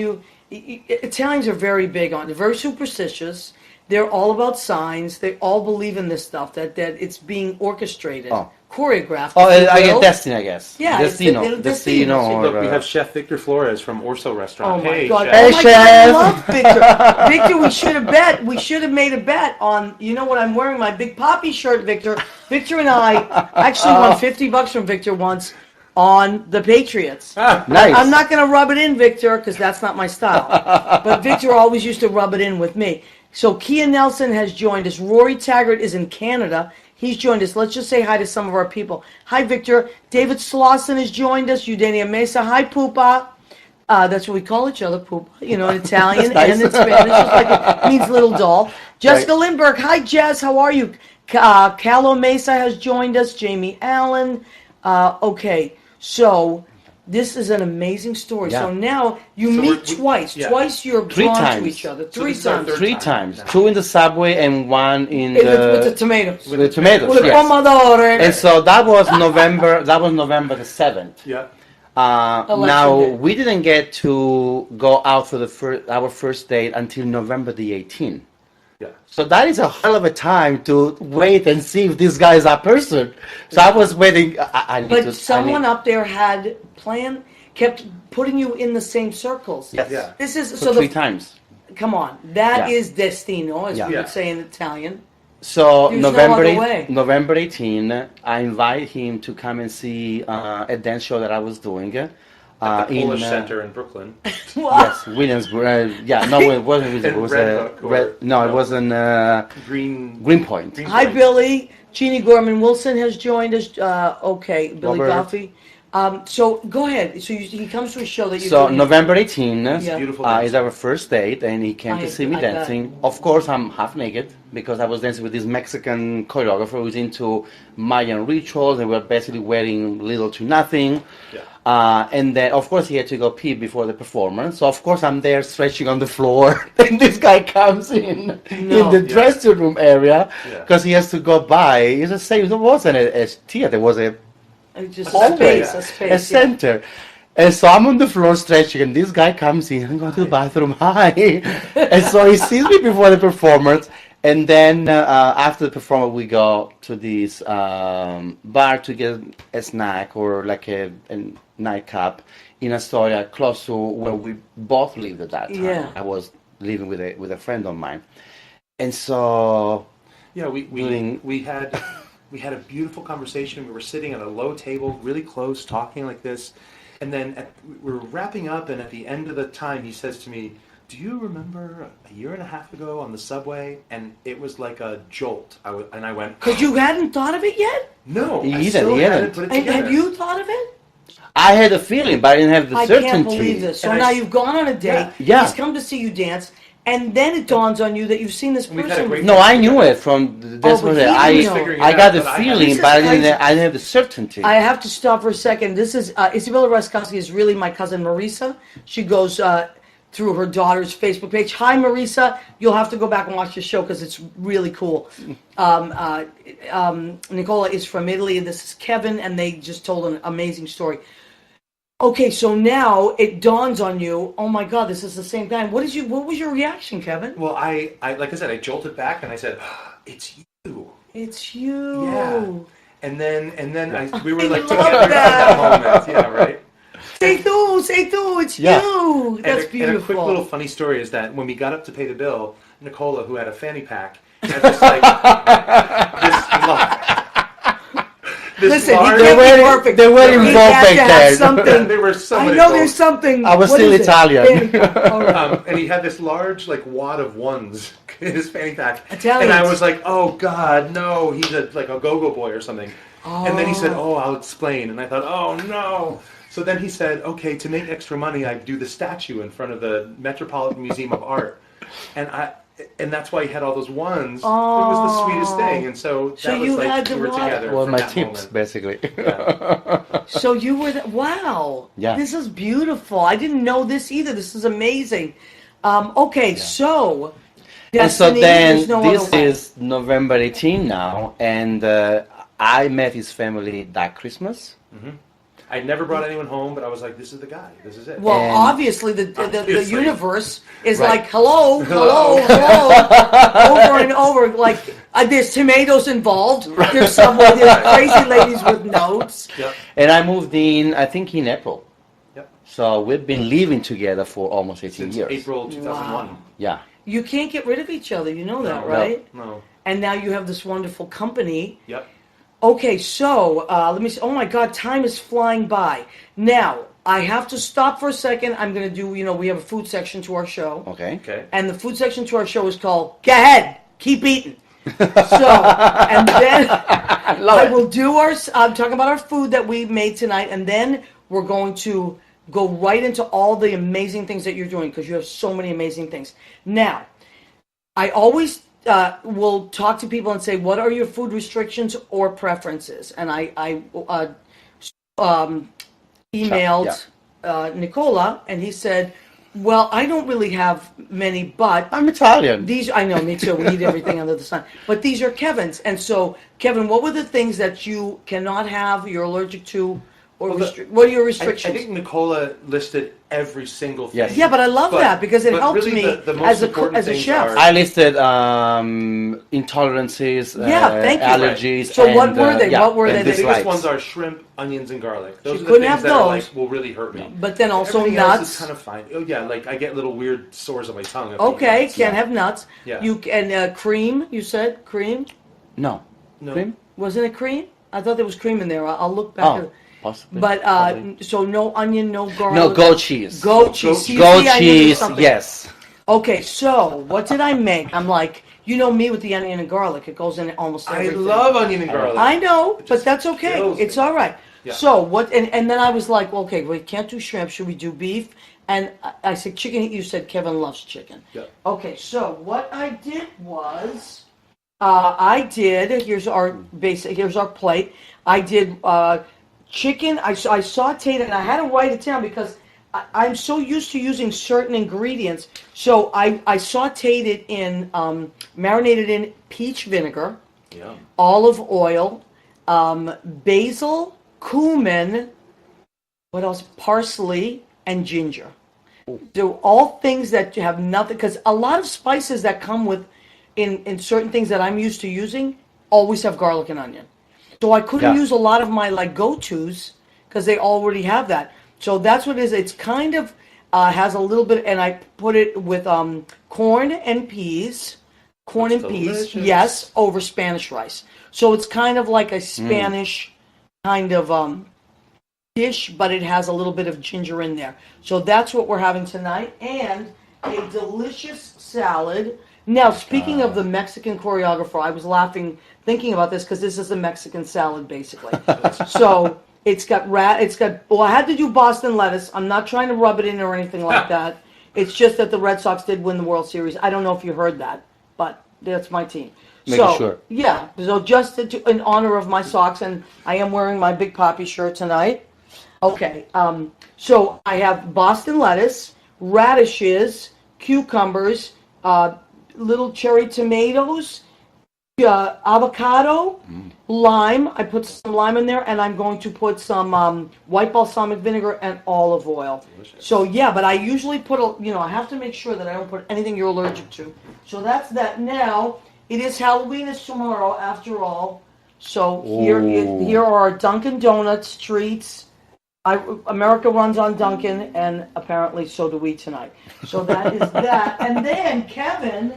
Italians are very big on, they're very superstitious. They're all about signs. They all believe in this stuff, that it's being orchestrated, Oh. choreographed. Oh, if you I will. get destiny, I guess. Yeah, it's Destino. the- Destino. Destino. or, look, we have Chef Victor Flores from Orso Oh Restaurant. my Hey, God! Chef. Hey, Oh my Chef. God! I love Victor. Victor, we should have bet. We should have made a bet on. You know what? I'm wearing my Big Poppy shirt, Victor. Victor and I actually won $50 from Victor once on the Patriots. Nice. I'm not going to rub it in, Victor, because that's not my style. But Victor always used to rub it in with me. So Kia Nelson has joined us. Rory Taggart is in Canada. He's joined us. Let's just say hi to some of our people. Hi, Victor. David Slauson has joined us. Eugenia Mesa. Hi, Poopa. That's what we call each other, Poopa. You know, in Italian That's and nice. in Spanish. Just like it means little doll. Jessica Lindbergh. Hi, Jess. How are you? Callo Mesa has joined us. Jamie Allen. Okay. So this is an amazing story. Yeah. So now you So meet we- twice. yeah. Twice you're Three drawn to times. each other. So Three this is our times. third Three time times. now. Two in the subway and one in With the the tomatoes. with the tomatoes. With the yes. pomodoro. And so that was November. That was November the 7th. Yeah. Election Now day. we didn't get to go out for our first date until November the 18th. Yeah. So that is a hell of a time to wait and see if this guy is that person. So I was waiting. I need But to, someone up there had kept putting you in the same circles. Yes. Yeah. This is For so three the times. come on. That Yeah. is destino, as Yeah. we Yeah. would say in Italian. So There's no November other 8, way. November 18, I invite him to come and see a dance show that I was doing. At the Polish in, Center in Brooklyn. Yes, Williamsburg. Yeah, no, it wasn't Williamsburg. It was Red Hook or- no, it was in Green. Greenpoint. Hi, Billy. Jeannie Gorman Wilson has joined us. Okay, Billy Robert. Goffey. So go ahead. So he comes to a show that you. So November 18 Yeah. Beautiful is dancer. our first date, and he came to see me I bet. dancing. Of course, I'm half naked because I was dancing with this Mexican choreographer who's into Mayan rituals, and we were basically wearing little to nothing. Yeah. And then, of course, he had to go pee before the performance. So, of course, I'm there stretching on the floor, and this guy comes in the Yeah. dressing room area Yeah. because he has to go by. It's the same. It wasn't a theater. It was a Just a always space, a a space. Yeah. center. And so I'm on the floor stretching, and this guy comes in and goes to the bathroom. Hi. And so he sees me before the performance, and then after the performance, we go to this bar to get a snack or like a nightcap in Astoria, close to where we both lived at that time. Yeah. I was living with a friend of mine, and so Yeah, Doing- we had a beautiful conversation. We were sitting at a low table, really close, talking like this, and then we were wrapping up. And at the end of the time, he says to me, do you remember a year and a half ago on the subway? And it was like a jolt. And I went, Because you hadn't thought of it yet? no, He I didn't, still he hadn't didn't. put it And together. had you thought of it? I had a feeling, but I didn't have the I certainty. can't believe this. So And now I- you've gone on a date. Yeah. He's come to see you dance. And then it dawns on you that you've seen this We've had a person. great- No, I knew it from this but was he it. didn't know. I got the But I- feeling, This is but I crazy. didn't have the certainty. I have to stop for a second. This is Isabella Raskowski is really my cousin Marisa. She goes through her daughter's Facebook page. Hi, Marisa. You'll have to go back and watch the show because it's really cool. Nicola is from Italy, and this is Kevin, and they just told an amazing story. Okay, so now it dawns on you. Oh my God, this is the same guy. What was your reaction, Kevin? Well, I like I said, I jolted back and I said, it's you. It's you. Yeah. And then we were like I together love at that moment. Yeah, right. Say tu, it's Yeah. you. That's And beautiful. a quick little funny story is that when we got up to pay the bill, Nicola, who had a fanny pack, had this like this Listen, large, he can't be wedding- perfect. the wedding He involved has to back have there. something. there were so I many know goals. there's something. I was What still is it? Italian. All right. And he had this large like wad of ones in his fanny pack. Italians. And I was like, oh God, no, he's like a go-go boy or something. And then he said, oh, I'll explain. And I thought, oh no. So then he said, okay, to make extra money, I do the statue in front of the Metropolitan Museum of Art. And that's why he had all those ones. It was the sweetest thing. And so that So was you like had the we were wad. together. Well, from my that tips, moment. basically. So you were wow. Yeah. This is beautiful. I didn't know this either. This is amazing. Okay, so And so Destiny, then there's no this other way. is November 18 now, and I met his family that Christmas. I never brought anyone home, but I was like, this is the guy. This is it. Well, And- obviously the Obviously. universe is Right. like hello, over and over. Like there's tomatoes involved. There's crazy ladies with notes. Yep. And I moved in, I think, in April. Yep. So we've been living together for almost 18 Since years. April 2001. Wow. Yeah. You can't get rid of each other. You know that, No. right? No. And now you have this wonderful company. Yep. Okay, so let me see. Oh my God, time is flying by. Now, I have to stop for a second. I'm going to do, we have a food section to our show. Okay. Okay. And the food section to our show is called Go Ahead, Keep Eating. So, and then I will do I'm talking about our food that we made tonight, and then we're going to go right into all the amazing things that you're doing because you have so many amazing things. Now, I always will talk to people and say, what are your food restrictions or preferences? And I emailed Nicola, and he said, well, I don't really have many, but I'm Italian. these, I know, me too. We eat everything under the sun. But these are Kevin's. And so, Kevin, what were the things that you cannot have, you're allergic to, or Well, what are your I restrictions? think Nicola listed every single thing. Yes. Yeah, but I love that because it but helped really me the most as a important things chef. are- I listed intolerances, Yeah, thank you. allergies. So what and, were they? yeah, What were and they? The They- biggest dislikes. ones are shrimp, onions, and garlic. Those She are the couldn't things have that are those. like will really hurt me. But then also Everything nuts. else is kind of fine. Oh yeah, like I get little weird sores on my tongue. if Okay, I eat nuts. can't have nuts. Yeah. You and cream. You said cream. No. No. Cream? Wasn't it cream? I thought there was cream in there. I'll look back. Oh, possibly. But Probably. so no onion, no garlic. No, goat cheese. Goat cheese. See, Goat I knew there was cheese, something. yes. Okay, so what did I make? I'm like, you know me with the onion and garlic. It goes in almost I everything. love onion and garlic. I know, but just that's okay. kills It's me. all right. Yeah. So what? And then I was like, well, okay, we can't do shrimp. Should we do beef? And I said chicken. You said Kevin loves chicken. Yeah. Okay, so what I did was, I did. Here's our basic. Here's our plate. I did chicken. I sautéed it, and I had to write it down because I'm so used to using certain ingredients. So I sautéed it in, marinated in peach vinegar, Yeah. olive oil, basil, cumin, what else? Parsley and ginger. So all things that have nothing, because a lot of spices that come with in certain things that I'm used to using always have garlic and onion. So I couldn't Yeah. use a lot of my like go-tos because they already have that. So that's what it is. It's kind of has a little bit, and I put it with corn and peas. Corn That's and peas, delicious. yes, over Spanish rice. So it's kind of like a Spanish kind of dish, but it has a little bit of ginger in there. So that's what we're having tonight. And a delicious salad. Now, speaking of the Mexican choreographer, I was laughing thinking about this because this is a Mexican salad, basically. So it's got well, I had to do Boston lettuce. I'm not trying to rub it in or anything like that. It's just that the Red Sox did win the World Series. I don't know if you heard that, but that's my team. Making sure. Yeah, so just in honor of my Sox, and I am wearing my Big Papi shirt tonight. Okay, so I have Boston lettuce, radishes, cucumbers, little cherry tomatoes, avocado, lime. I put some lime in there, and I'm going to put some white balsamic vinegar and olive oil. Delicious. So yeah, but I usually put I have to make sure that I don't put anything you're allergic to. So that's that. Now it is Halloween is tomorrow, after all. So here are our Dunkin' Donuts treats. America runs on Dunkin', and apparently so do we tonight. So that is that. And then Kevin,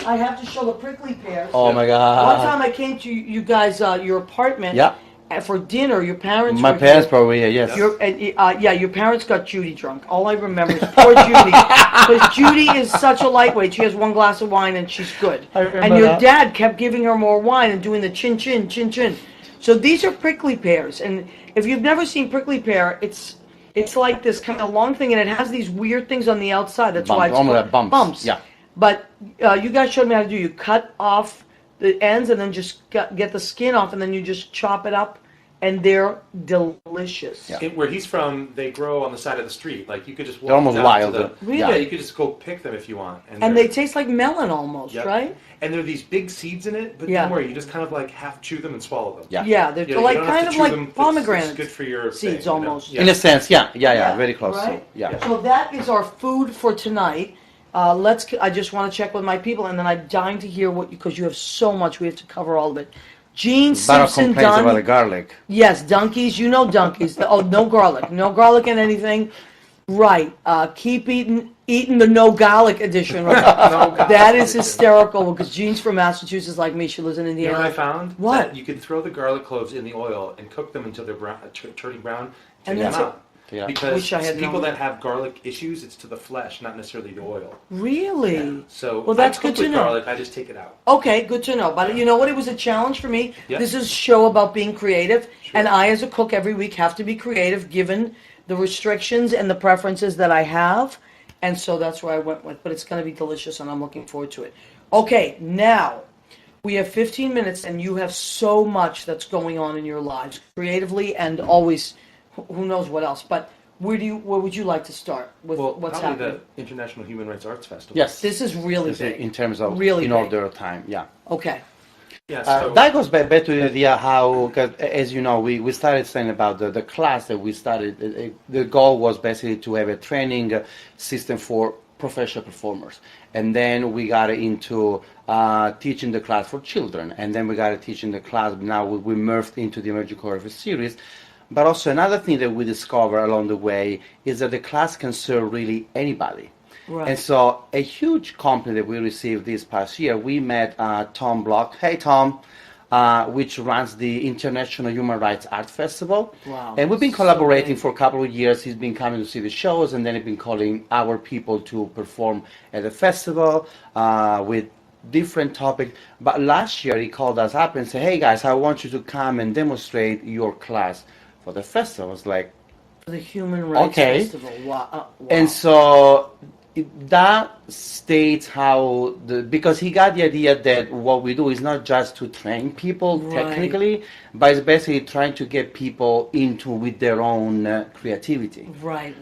I have to show the prickly pears. Oh my God! One time I came to you guys, your apartment. Yeah. For dinner, your parents. My were parents here. probably yes. Your parents got Judy drunk. All I remember is poor Judy, because Judy is such a lightweight. She has one glass of wine and she's good. I remember and your that. dad kept giving her more wine and doing the chin chin chin chin. So these are prickly pears, and if you've never seen prickly pear, it's like this kind of long thing, and it has these weird things on the outside. That's why it's Almost called like bumps. Yeah. But you guys showed me how to do. You cut off the ends and then just get the skin off, and then you just chop it up, and they're delicious. Yeah. Where he's from, they grow on the side of the street. Like you could just walk They're almost down wild. to the, Really? Yeah, you could just go pick them if you want. And they taste like melon almost, Yep. right? And there are these big seeds in it, but Yeah. don't worry, you just kind of like half chew them and swallow them. Yeah. Yeah, they're You know, you like don't have kind to of chew like them. It's pomegranate good for your seeds thing, almost. You In know? a sense, yeah, very close. Right? Yeah. So that is our food for tonight. I just want to check with my people, and then I'm dying to hear because you have so much. We have to cover all of it. Gene But Simpson, complaints about the Don. garlic. Yes, donkeys. You know donkeys. Oh, no garlic in anything. Right. Keep eating the no garlic edition. Right? That is hysterical because Jean's from Massachusetts, like me. She lives in You know Indiana. what I found? What? That you could throw the garlic cloves in the oil and cook them until they're brown, turning brown. And Take them that's out. Yeah. Because Wish I had people known. that have garlic issues, it's to the flesh, not necessarily the oil. Really? So Well, that's I good cook to with know. garlic. I just take it out. Okay, good to know. But you know what? It was a challenge for me. Yeah. This is a show about being creative, and I, as a cook, every week have to be creative given the restrictions and the preferences that I have. And so that's where I went with. But it's going to be delicious, and I'm looking forward to it. Okay, now we have 15 minutes, and you have so much that's going on in your lives, creatively and always, who knows what else. But where would you like to start with Well, what's probably happening? the International Human Rights Arts Festival. Yes. This is really This is big. in terms of Really in big. order of time. Yeah. Okay. Yeah. So That goes back to the idea how, cause as you know, we started saying about the class that we started. The goal was basically to have a training system for professional performers, and then we got into teaching the class for children, and then we got teaching the class. Now we merged into the Emerging Choreography series. But also another thing that we discovered along the way is that the class can serve really anybody. Right. And so a huge compliment that we received this past year, we met Tom Block. Hey, Tom, which runs the International Human Rights Art Festival. Wow. And we've been So collaborating big. for a couple of years. He's been coming to see the shows, and then he's been calling our people to perform at the festival with different topics. But last year he called us up and said, hey guys, I want you to come and demonstrate your class for the festival. I was like, The Human Rights Okay. Festival. Wow. and so that states how because he got the idea that what we do is not just to train people Right. technically, but it's basically trying to get people into with their own creativity. Right.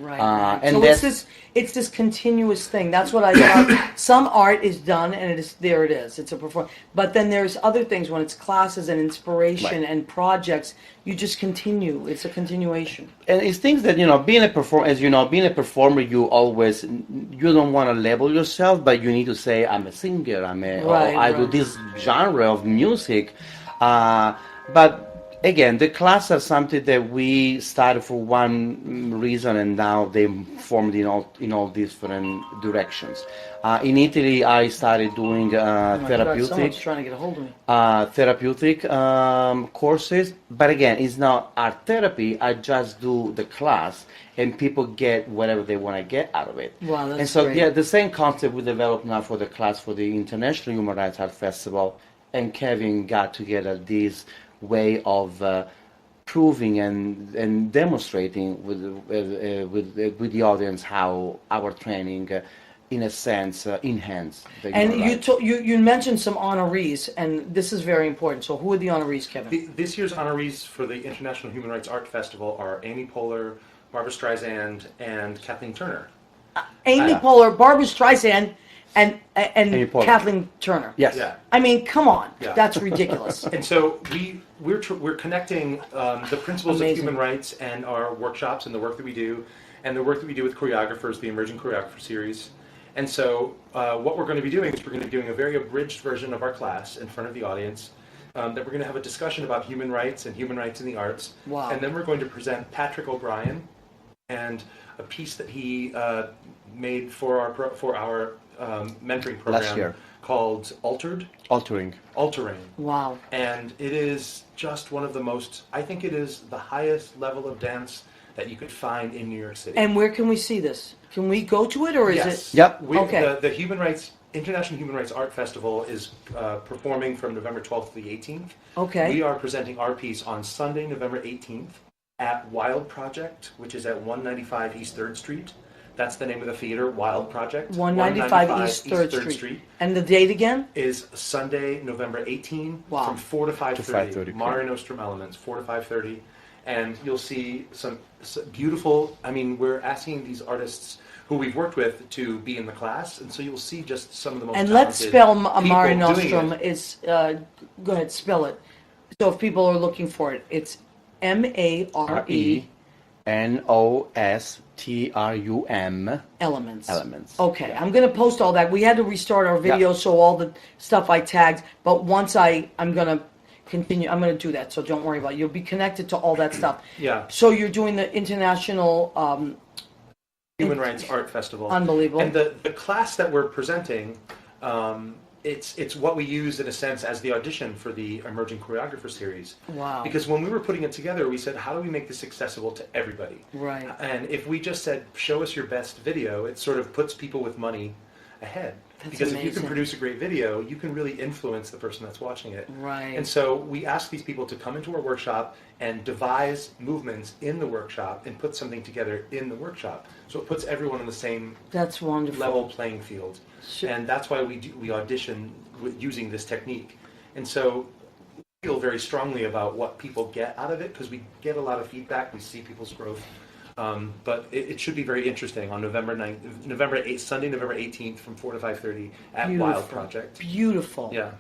and So that's- it's this continuous thing. That's what I love. Some art is done, and it is. It's a perform. But then there's other things when it's classes and inspiration Right. and projects. You just continue. It's a continuation. And it's things that being a performer, you don't want to label yourself, but you need to say I'm a singer, I do Right. this genre of music. But Again, the class are something that we started for one reason, and now they formed in all different directions. In Italy, I started doing Oh my God, therapeutic someone's trying to get a hold of me. therapeutic courses, but again, it's not art therapy. I just do the class, and people get whatever they want to get out of it. Wow, that's and so, great. yeah, the same concept we developed now for the class for the International Human Rights Art Festival, and Kevin got together this way of proving and demonstrating with the audience how our training, in a sense, enhance the And human rights. you mentioned some honorees, and this is very important. So who are the honorees, Kevin? This year's honorees for the International Human Rights Art Festival are Amy Poehler, Barbara Streisand, and Kathleen Turner. Amy Yeah. Poehler, Barbara Streisand, and Amy Poehler. Kathleen Turner. Yes. Yeah. I mean, come on, Yeah. that's ridiculous. And so we're connecting the principles Amazing. of human rights and our workshops and the work that we do, and the work that we do with choreographers, the Emerging Choreographer Series. And so what we're going to be doing is we're going to be doing a very abridged version of our class in front of the audience. That we're going to have a discussion about human rights and human rights in the arts. Wow. And then we're going to present Patrick O'Brien and a piece that he made for our mentoring program Last year. called Altering. Altering. Wow. And it is just one of the most, I think it is the highest level of dance that you could find in New York City. And where can we see this? Can we go to it, or is Yes. it? Yep. Okay. The International Human Rights Art Festival is performing from November 12th to the 18th. Okay. We are presenting our piece on Sunday, November 18th at Wild Project, which is at 195 East 3rd Street. That's the name of the theater, Wild Project. 195 East 3rd Street. And the date again? Is Sunday, November 18, Wow. from 4 to 5:30. 5:30, Mare Nostrum Elements, 4 to 5:30. And you'll see some beautiful, I mean, we're asking these artists who we've worked with to be in the class, and so you'll see just some of the most And let's talented spell people Mare doing Nostrum. it. It's go ahead, spell it. So if people are looking for it, it's MARE NOSTRUM elements. elements. Okay, I'm going to post all that. We had to restart our video, so all the stuff I tagged. But once I'm going to continue. I'm going to do that, so don't worry about it. You'll be connected to all that stuff. Yeah. So you're doing the international. Human Rights Art Festival. Unbelievable. And the class that we're presenting, it's what we use in a sense as the audition for the Emerging Choreographer Series. Wow. Because when we were putting it together, we said, how do we make this accessible to everybody? Right. And if we just said, show us your best video, it sort of puts people with money ahead. That's because if you amazing. can produce a great video, you can really influence the person that's watching it. Right. And so we ask these people to come into our workshop and devise movements in the workshop and put something together in the workshop. So it puts everyone on the same That's wonderful. level playing field. Sure. And that's why we audition using this technique. And so we feel very strongly about what people get out of it because we get a lot of feedback. We see people's growth. But it should be very interesting on November 8th, Sunday, November 18th from 4 to 5:30 at Beautiful. Wild Project. Beautiful. Yeah.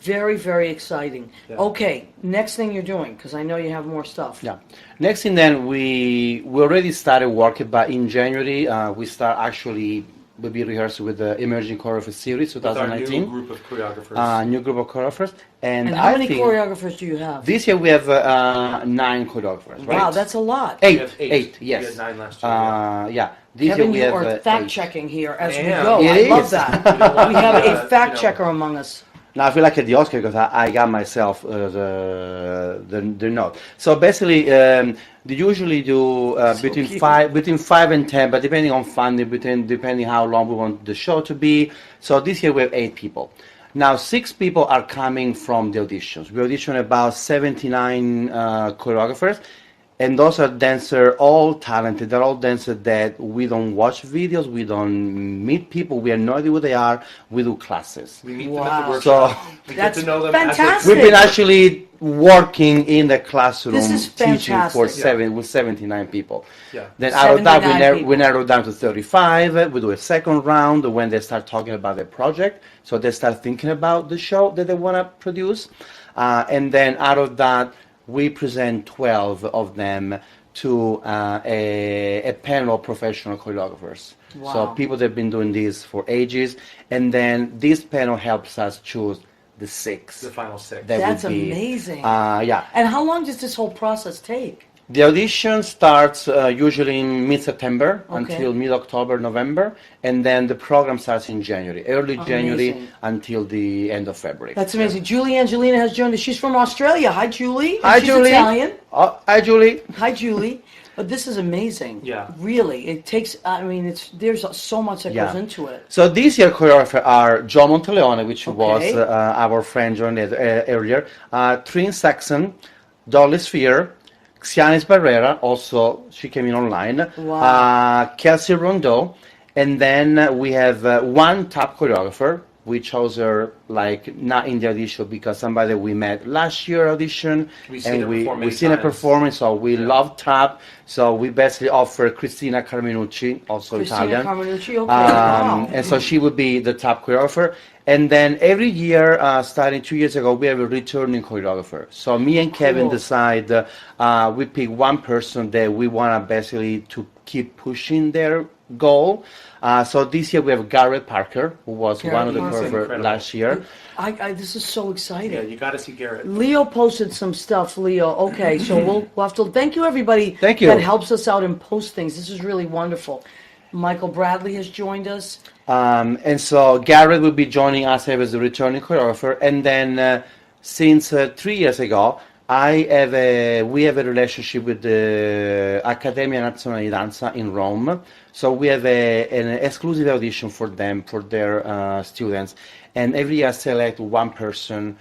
Very, very exciting. Yeah. Okay, next thing you're doing, because I know you have more stuff. Yeah. Next thing then, we already started working, but in January we start actually, we'll be rehearsing with the Emerging Choreographer Series With our 2019. new group of choreographers. New group of choreographers. And I how many think choreographers do you have? this year we have 9 choreographers, right? Wow, that's a lot. We Eight, have eight, We yes. had 9 last year. Yeah. Yeah. This Kevin, year you we are have fact 8. checking here as we Yeah. go. It I love is. that. You don't want We have to, a fact you know, checker among us. Now I feel like at the Oscar because I got myself the note. So basically, they usually do between cute. 5 and 10, but depending on funding, depending how long we want the show to be. So this year we have 8 people. Now 6 people are coming from the auditions. We audition about 79 choreographers. And those are dancers, all talented. They're all dancers that we don't watch videos, we don't meet people, we have no idea who they are. We do classes. We meet them at Wow. the workshop. So We That's get to know them fantastic. we've been actually working in the classroom This is teaching for fantastic. with 79 people. Yeah. Then out of that 79 people. we narrow down to 35. We do a second round when they start talking about the project. So they start thinking about the show that they want to produce. And then out of that, we present 12 of them to a panel of professional choreographers. Wow. So people that have been doing this for ages. And then this panel helps us choose the 6. The final 6. That That's would be, amazing. Yeah. And how long does this whole process take? The audition starts usually in mid-September Okay. until mid-October, November, and then the program starts in January, early January Amazing. until the end of February. That's amazing. Julie Angelina has joined us. She's from Australia. Hi, Julie. And Hi, she's Julie. Italian. Oh, hi, Julie. Hi, Julie. But this is amazing. Yeah. Really, it takes. I mean, there's so much that goes into it. So this year choreographer are Joe Monteleone, which was Okay. our friend joined earlier, Trin Saxon, Dolly Sphere, Xianis Barrera, also she came in online, Wow. Kelsey Rondeau, and then we have one top choreographer. We chose her like not in the audition because somebody we met last year audition, We've seen and her we perform we many seen her times. performing, so we love tap. So we basically offer Cristina Carminucci, also Cristina Italian. Carminucci, okay. Wow. And so she would be the top choreographer. And then every year, starting 2 years ago, we have a returning choreographer. So me and Kevin Cool. decide we pick one person that we want to basically to keep pushing their goal. So this year we have Garrett Parker, who was one of the Garrett Parker. choreographers Incredible. last year. This is so exciting. Yeah, you got to see Garrett. Leo posted some stuff, Leo. Okay, so we'll have to thank you, everybody. Thank you. That helps us out and post things. This is really wonderful. Michael Bradley has joined us. And so Garrett will be joining us as a returning choreographer. And then since 3 years ago, we have a relationship with the Accademia Nazionale di Danza in Rome. So we have an exclusive audition for them, for their students. And every year select one person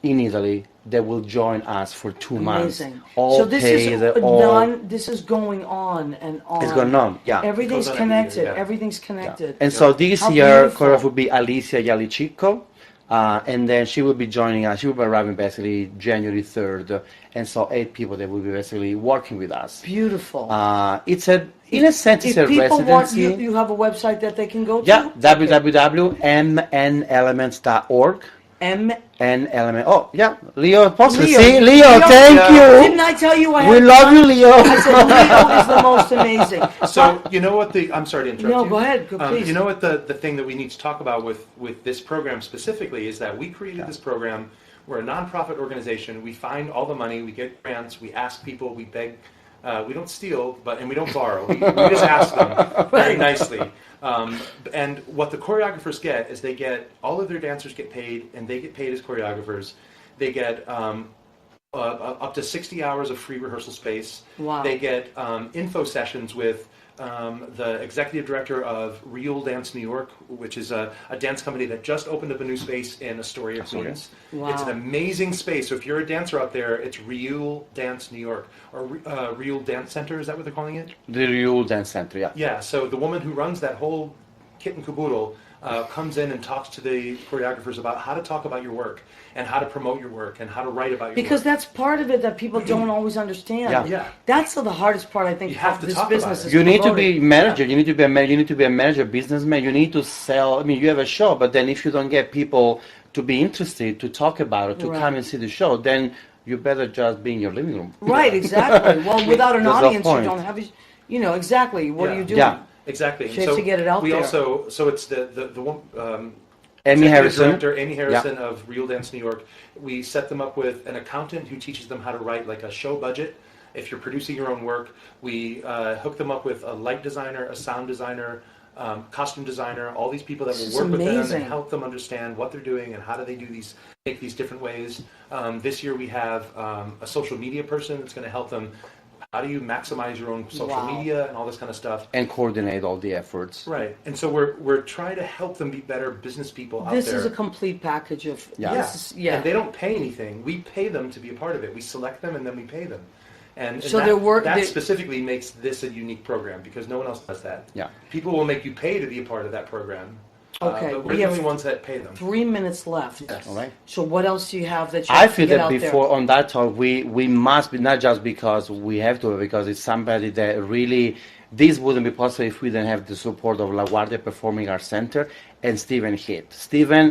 in Italy that will join us for 2 months. Amazing. All So this paid, is all this is going on and on. it's going on, yeah. Everything's Goes on every year, connected. yeah. Everything's connected. And so this How year, beautiful. choreographer will be Alicia Yalicico, and then she will be joining us. She will be arriving basically January 3rd, and so 8 people that will be basically working with us. Beautiful. It's a, in a sense, it's If a people want, residency. you have a website that they can go to? Yeah, www.mnelements.org. M. And element. Oh, yeah, Leo. Possibly. Leo. See, Leo. Thank Didn't you. I tell you I We had love fun? you, Leo. I said Leo is the most amazing. So you know what I'm sorry to interrupt No, you. go ahead, please. You know what the thing that we need to talk about with this program specifically is that we created this program. We're a nonprofit organization. We find all the money. We get grants. We ask people. We beg. We don't steal, and we don't borrow. We just ask them very nicely. And what the choreographers get is they get all of their dancers get paid, and they get paid as choreographers. They get up to 60 hours of free rehearsal space. Wow. They get info sessions with the executive director of Real Dance New York, which is a dance company that just opened up a new space in Astoria, Queens. Wow. It's an amazing space. So if you're a dancer out there, it's Real Dance New York, or Real Dance Center, is that what they're calling it? The Real Dance Center, yeah. Yeah, so the woman who runs that whole kit and caboodle comes in and talks to the choreographers about how to talk about your work and how to promote your work and how to write about your Because work. that's part of it that people don't always understand. Yeah. Yeah. That's the hardest part, I think, You have of to this talk business. about it. Is You need to promoting. be manager. You need to be you need to be a manager, businessman. You need to sell. I mean, you have a show, but then if you don't get people to be interested to talk about it, to Right. come and see the show, then you better just be in your living room. Right, exactly. Well, without an There's no audience, you point. don't have, exactly. What are Yeah. you doing? Yeah. Exactly. She has to get it out we there. so it's the one Amy executive Harrison. director Amy Harrison of Real Dance New York. We set them up with an accountant who teaches them how to write like a show budget. If you're producing your own work, we hook them up with a light designer, a sound designer, costume designer, all these people that This is will work with them amazing. and help them understand what they're doing and how do they do take these different ways. This year we have a social media person that's going to help them. How do you maximize your own social Wow. media and all this kind of stuff? And coordinate all the efforts. Right, and so we're trying to help them be better business people out This there. is a complete package of. Yeah. This is, yeah. And they don't pay anything. We pay them to be a part of it. We select them and then we pay them. And So that, their work- that they- specifically makes this a unique program because no one else does that. Yeah. People will make you pay to be a part of that program. Okay, But we're we the have only ones that pay them. 3 minutes left. Yes. All right. So what else do you have that you I have to feel get that out before there? on that talk, we must be not just because we have to, because it's somebody that really this wouldn't be possible if we didn't have the support of La Guardia Performing Arts Center and Stephen Heath. Stephen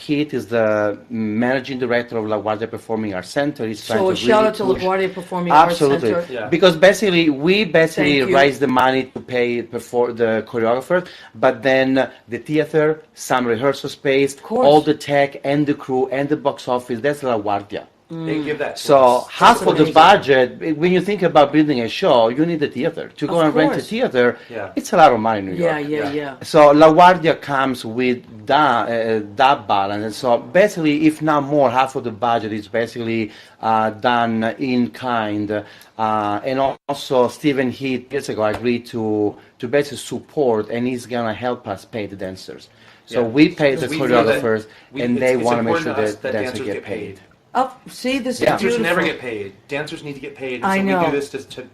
Heath is the managing director of LaGuardia Performing Arts Center. He's trying So to a shout really out to push- LaGuardia Performing Arts Absolutely. Center. Yeah. Because basically, we basically Thank you. raise the money to pay for the choreographer, but then the theater, some rehearsal space, course. all the tech and the crew and the box office, that's LaGuardia. They give that to So us. half That's of the amazing. budget, when you think about building a show, you need a theater. To go Of and rent a course. theater, Yeah. it's a lot of money in New York. Yeah. So LaGuardia comes with that balance. And so basically, if not more, half of the budget is basically done in kind. And also, Stephen Heath years ago agreed to basically support, and he's going to help us pay the dancers. So Yeah. we pay the We feel that choreographers, and they it's want to make important sure to us that dancers get paid. Oh, see, this Yeah. is Dancers beautiful. never get paid. Dancers need to get paid. And I so know. we do this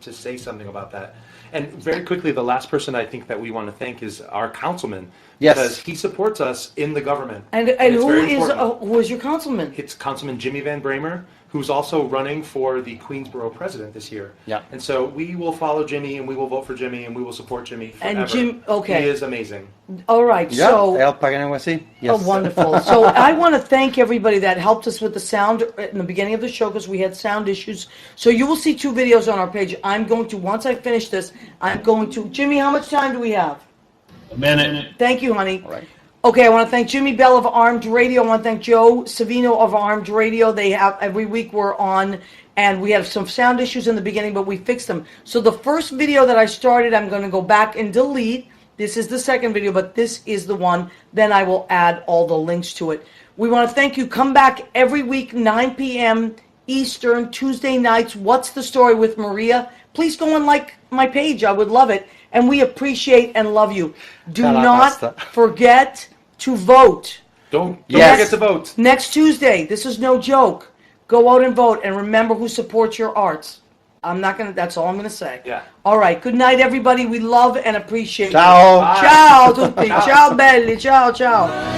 to say something about that. And very quickly, the last person I think that we want to thank is our councilman. Yes. Because he supports us in the government. And it's who very is important. who is your councilman? It's Councilman Jimmy Van Bramer, who's also running for the Queensboro president this year. Yeah. And so we will follow Jimmy, and we will vote for Jimmy, and we will support Jimmy forever. And Jim- okay. He is amazing. All right, Yeah, so El Paganuasi. Yes. oh, wonderful. So I want to thank everybody that helped us with the sound in the beginning of the show because we had sound issues. So you will see 2 videos on our page. I'm going to, once I finish this, I'm going to, Jimmy, how much time do we have? A minute. Thank you, honey. All right. Okay, I want to thank Jimmy Bell of Armed Radio. I want to thank Joe Savino of Armed Radio. They have, every week we're on, and we had some sound issues in the beginning, but we fixed them. So the first video that I started, I'm going to go back and delete. This is the second video, but this is the one. Then I will add all the links to it. We want to thank you. Come back every week, 9 p.m. Eastern, Tuesday nights. What's the Story with Maria? Please go and like my page. I would love it. And we appreciate and love you. Do Cala not pasta. forget to vote. Don't Yes. forget to vote. Next Tuesday, this is no joke. Go out and vote, and remember who supports your arts. I'm not gonna. That's all I'm gonna say. Yeah. All right. Good night, everybody. We love and appreciate Ciao. you. Ciao tutti. Ciao belli. Ciao ciao.